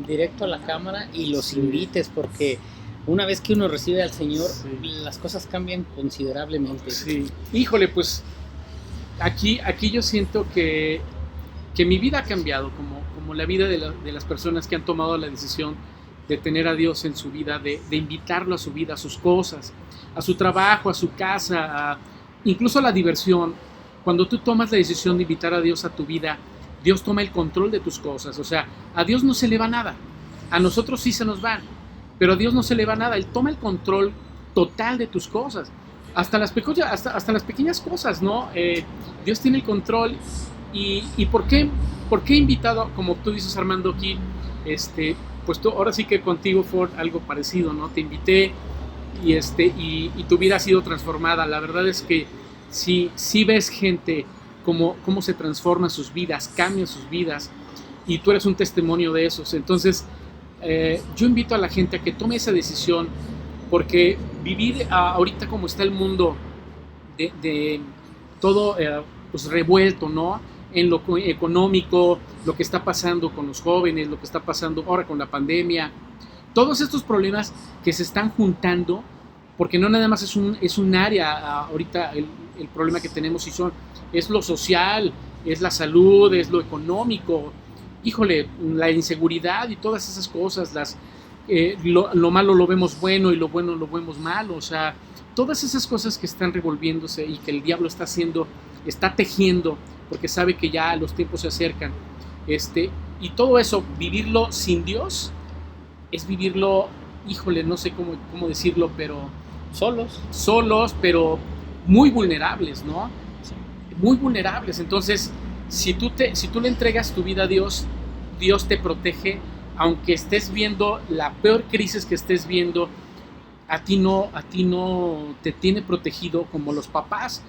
directo a la cámara y los Sí. invites, porque una vez que uno recibe al Señor, Sí. las cosas cambian considerablemente. Sí. Híjole, pues aquí yo siento que mi vida ha cambiado, como la vida de las personas que han tomado la decisión de tener a Dios en su vida, de invitarlo a su vida, a sus cosas, a su trabajo, a su casa, incluso a la diversión. Cuando tú tomas la decisión de invitar a Dios a tu vida, Dios toma el control de tus cosas. O sea, a Dios no se le va nada. A nosotros sí se nos van, pero a Dios no se le va nada. Él toma el control total de tus cosas. Hasta las pequeñas cosas, ¿no? Dios tiene el control. ¿Y por qué he invitado, como tú dices, Armando, aquí? Pues ahora sí que contigo fue algo parecido, ¿no? Te invité y tu vida ha sido transformada. La verdad es que sí ves gente cómo se transforman sus vidas, cambian sus vidas, y tú eres un testimonio de esos. Entonces, yo invito a la gente a que tome esa decisión, porque vivir ahorita como está el mundo de todo pues revuelto, ¿no? En lo económico, lo que está pasando con los jóvenes, lo que está pasando ahora con la pandemia, todos estos problemas que se están juntando, porque no nada más es un área ahorita el problema que tenemos, es lo social, es la salud, es lo económico, híjole, la inseguridad y todas esas cosas, lo malo lo vemos bueno y lo bueno lo vemos malo, o sea, todas esas cosas que están revolviéndose y que el diablo está tejiendo, porque sabe que ya los tiempos se acercan, y todo eso, vivirlo sin Dios, es vivirlo, híjole, no sé cómo decirlo, pero solos, pero muy vulnerables, ¿no? Muy vulnerables. Entonces, si tú le entregas tu vida a Dios, Dios te protege, aunque estés viendo la peor crisis que estés viendo, a ti no te tiene protegido como los papás.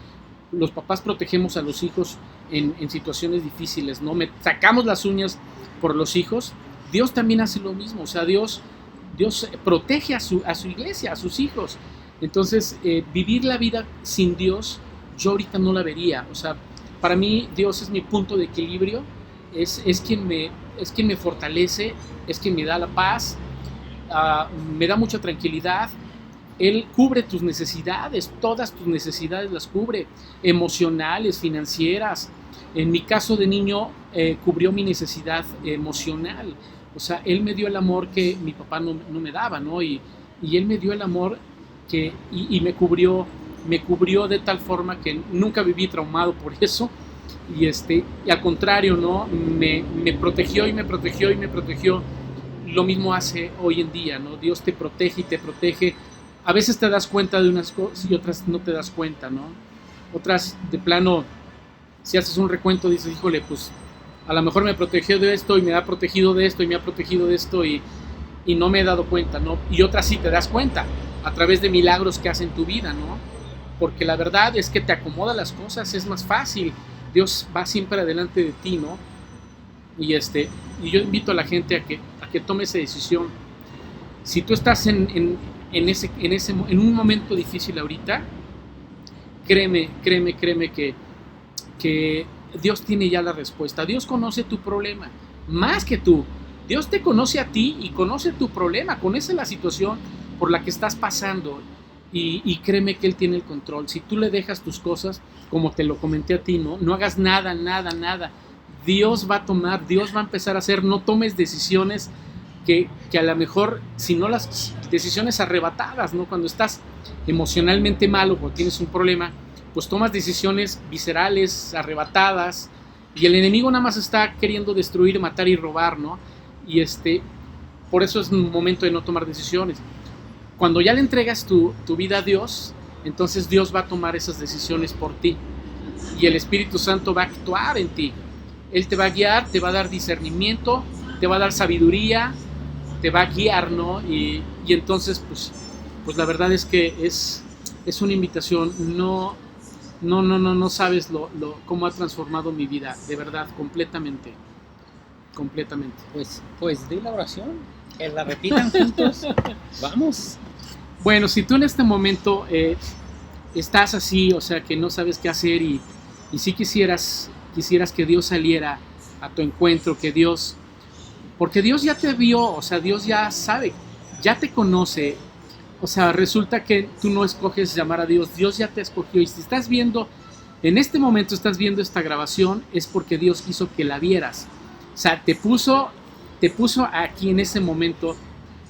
Los papás protegemos a los hijos en situaciones difíciles, ¿no? Sacamos las uñas por los hijos. Dios también hace lo mismo, o sea, Dios protege a su iglesia, a sus hijos. Entonces, vivir la vida sin Dios, yo ahorita no la vería. O sea, para mí Dios es mi punto de equilibrio, es quien me fortalece, es quien me da la paz, me da mucha tranquilidad. Él cubre tus necesidades, todas tus necesidades las cubre, emocionales, financieras. En mi caso de niño, cubrió mi necesidad emocional. O sea, Él me dio el amor que mi papá no me daba, ¿no? Y Él me dio el amor y me cubrió de tal forma que nunca viví traumado por eso. Y al contrario, ¿no? Me protegió y me protegió y me protegió. Lo mismo hace hoy en día, ¿no? Dios te protege y te protege. A veces te das cuenta de unas cosas y otras no te das cuenta, ¿no? Otras, de plano, si haces un recuento, dices, híjole, pues a lo mejor me protegió de esto y me ha protegido de esto y me ha protegido de esto y no me he dado cuenta, ¿no? Y otras sí te das cuenta a través de milagros que hace en tu vida, ¿no? Porque la verdad es que te acomoda las cosas, es más fácil. Dios va siempre adelante de ti, ¿no? Y yo invito a la gente a que tome esa decisión. Si tú estás en un momento difícil ahorita, créeme que Dios tiene ya la respuesta. Dios conoce tu problema, más que tú. Dios te conoce a ti y conoce tu problema, conoce la situación por la que estás pasando y créeme que Él tiene el control. Si tú le dejas tus cosas, como te lo comenté a ti, no hagas nada. Dios va a empezar a hacer. No tomes decisiones que a lo mejor, si no las decisiones arrebatadas, ¿no? Cuando estás emocionalmente mal o tienes un problema, pues tomas decisiones viscerales, arrebatadas, y el enemigo nada más está queriendo destruir, matar y robar, ¿no? Y por eso es un momento de no tomar decisiones. Cuando ya le entregas tu vida a Dios, entonces Dios va a tomar esas decisiones por ti y el Espíritu Santo va a actuar en ti. Él te va a guiar, te va a dar discernimiento, te va a dar sabiduría, te va a guiar, ¿no? Y entonces, pues la verdad es que es es una invitación. No sabes cómo ha transformado mi vida, de verdad, completamente. Pues di la oración, que la repitan juntos. Vamos. Bueno, si tú en este momento estás así, o sea, que no sabes qué hacer y si quisieras que Dios saliera a tu encuentro, porque Dios ya te vio, o sea, Dios ya sabe, ya te conoce. O sea, resulta que tú no escoges llamar a Dios, Dios ya te escogió. Y si estás viendo, en este momento estás viendo esta grabación, es porque Dios quiso que la vieras. O sea, te puso aquí en ese momento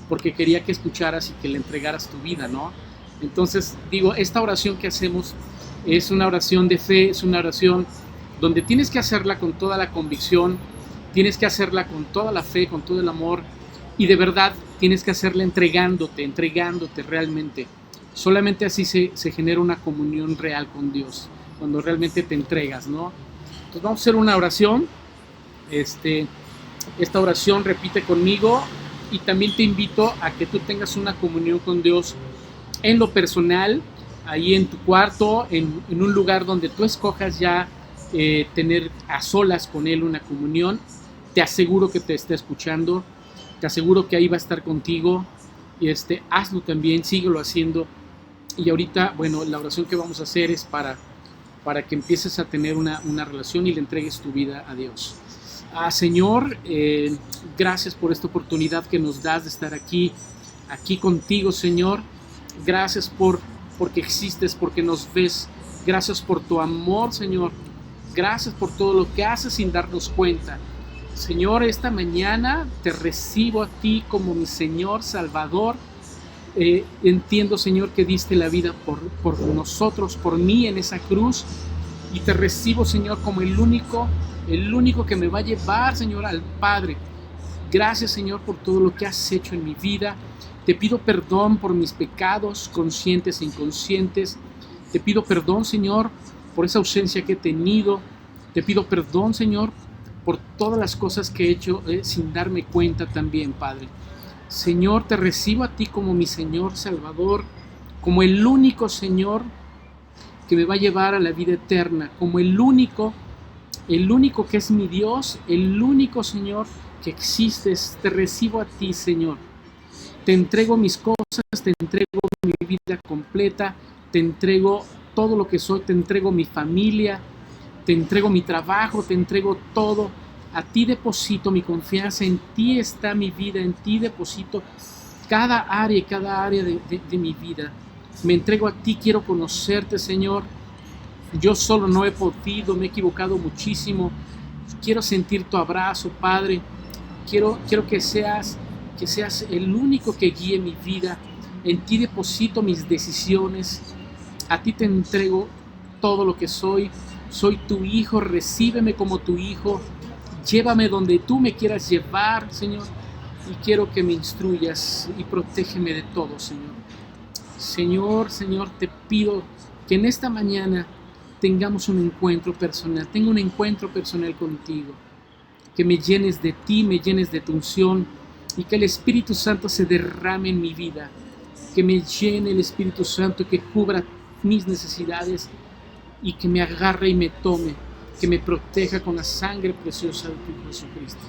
porque quería que escucharas y que le entregaras tu vida, ¿no? Entonces, digo, esta oración que hacemos es una oración de fe, es una oración donde tienes que hacerla con toda la convicción, tienes que hacerla con toda la fe, con todo el amor, y de verdad tienes que hacerla entregándote realmente. Solamente así se genera una comunión real con Dios, cuando realmente te entregas, ¿no? Entonces vamos a hacer una oración. Esta oración repite conmigo, y también te invito a que tú tengas una comunión con Dios en lo personal, ahí en tu cuarto, en un lugar donde tú escojas ya tener a solas con Él una comunión. Te aseguro que te está escuchando, te aseguro que ahí va a estar contigo, y hazlo también, síguelo haciendo. Y ahorita, bueno, la oración que vamos a hacer es para que empieces a tener una relación y le entregues tu vida a Dios. Señor, gracias por esta oportunidad que nos das de estar aquí contigo, Señor. Gracias porque existes, porque nos ves. Gracias por tu amor, Señor. Gracias por todo lo que haces sin darnos cuenta. Señor, esta mañana te recibo a ti como mi Señor Salvador. Entiendo, Señor, que diste la vida por nosotros, por mí en esa cruz, y te recibo, Señor, como el único que me va a llevar, Señor, al Padre. Gracias, Señor, por todo lo que has hecho en mi vida. Te pido perdón por mis pecados conscientes e inconscientes. Te pido perdón, Señor, por esa ausencia que he tenido. Te pido perdón, Señor, por todas las cosas que he hecho sin darme cuenta también, Padre. Señor, te recibo a ti como mi Señor Salvador, como el único Señor que me va a llevar a la vida eterna, como el único que es mi Dios, el único, Señor, que existes. Te recibo a ti, Señor. Te entrego mis cosas, te entrego mi vida completa, te entrego todo lo que soy, te entrego mi familia, te entrego mi trabajo, te entrego todo. A ti deposito mi confianza, en ti está mi vida, en ti deposito cada área de mi vida. Me entrego a ti, quiero conocerte, Señor. Yo solo no he podido, me he equivocado muchísimo. Quiero sentir tu abrazo, Padre. Quiero que seas el único que guíe mi vida. En ti deposito mis decisiones. A ti te entrego todo lo que soy. Soy tu hijo, recíbeme como tu hijo. Llévame donde tú me quieras llevar, Señor. Y quiero que me instruyas y protégeme de todo, Señor. Señor, te pido que en esta mañana tengamos un encuentro personal. Tengo un encuentro personal contigo. Que me llenes de ti, me llenes de tu unción, y que el Espíritu Santo se derrame en mi vida. Que me llene el Espíritu Santo, que cubra mis necesidades y que me agarre y me tome, que me proteja con la sangre preciosa de tu Hijo Jesucristo.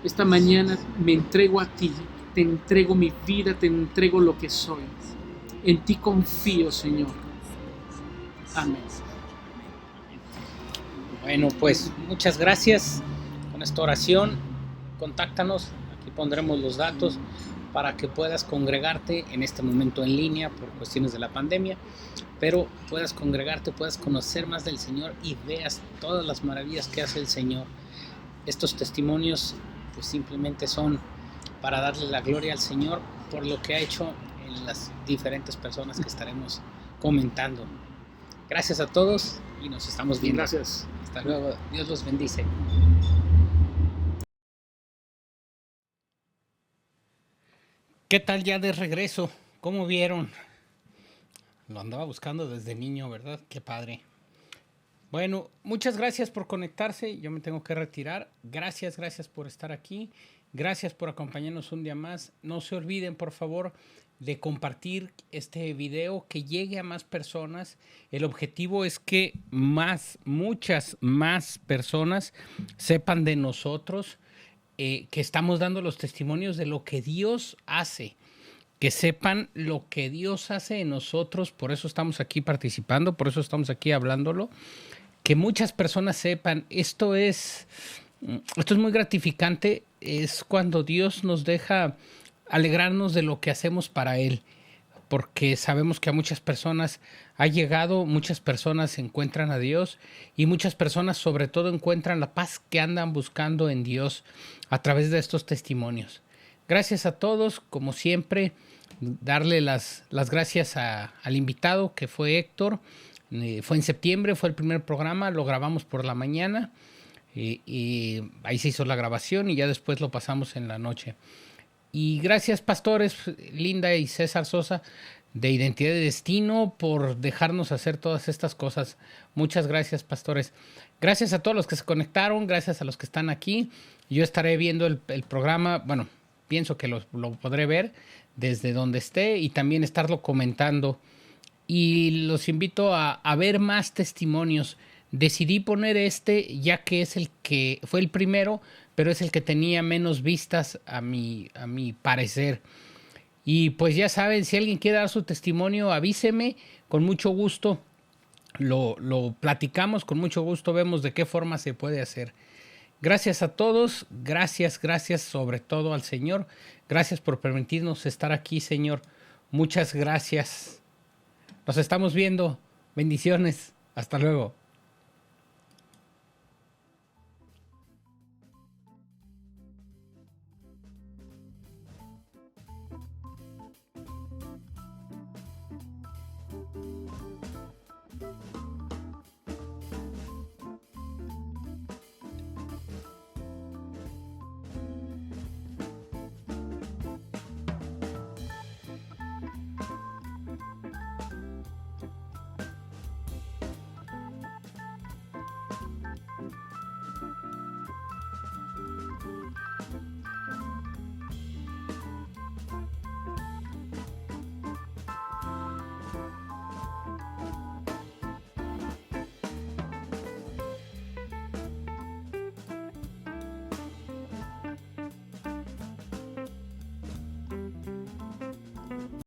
Esta mañana me entrego a ti, te entrego mi vida, te entrego lo que soy. En ti confío, Señor. Amén. Bueno, pues muchas gracias con esta oración. Contáctanos, aquí pondremos los datos para que puedas congregarte en este momento en línea por cuestiones de la pandemia, pero puedas congregarte, puedas conocer más del Señor y veas todas las maravillas que hace el Señor. Estos testimonios pues simplemente son para darle la gloria al Señor por lo que ha hecho en las diferentes personas que estaremos comentando. Gracias a todos y nos estamos viendo. Gracias. Hasta luego. Dios los bendice. ¿Qué tal ya de regreso? ¿Cómo vieron? Lo andaba buscando desde niño, ¿verdad? Qué padre. Bueno, muchas gracias por conectarse. Yo me tengo que retirar. Gracias por estar aquí. Gracias por acompañarnos un día más. No se olviden, por favor, de compartir este video, que llegue a más personas. El objetivo es que muchas más personas sepan de nosotros, que estamos dando los testimonios de lo que Dios hace, que sepan lo que Dios hace en nosotros. Por eso estamos aquí participando, por eso estamos aquí hablándolo, que muchas personas sepan. Esto es muy gratificante, es cuando Dios nos deja alegrarnos de lo que hacemos para Él, porque sabemos que a muchas personas ha llegado, muchas personas encuentran a Dios, y muchas personas sobre todo encuentran la paz que andan buscando en Dios a través de estos testimonios. Gracias a todos, como siempre, darle las gracias al invitado, que fue Héctor. Fue en septiembre, fue el primer programa, lo grabamos por la mañana, y ahí se hizo la grabación y ya después lo pasamos en la noche. Y gracias, pastores Linda y César Sosa de Identidad de Destino, por dejarnos hacer todas estas cosas. Muchas gracias, pastores. Gracias a todos los que se conectaron, gracias a los que están aquí. Yo estaré viendo el programa, bueno, pienso que lo podré ver desde donde esté y también estarlo comentando. Y los invito a ver más testimonios. Decidí poner ya que es el que fue el primero, pero es el que tenía menos vistas a mi parecer. Y pues ya saben, si alguien quiere dar su testimonio, avíseme, con mucho gusto lo platicamos, con mucho gusto vemos de qué forma se puede hacer. Gracias a todos, gracias sobre todo al Señor. Gracias por permitirnos estar aquí, Señor. Muchas gracias. Nos estamos viendo. Bendiciones. Hasta luego.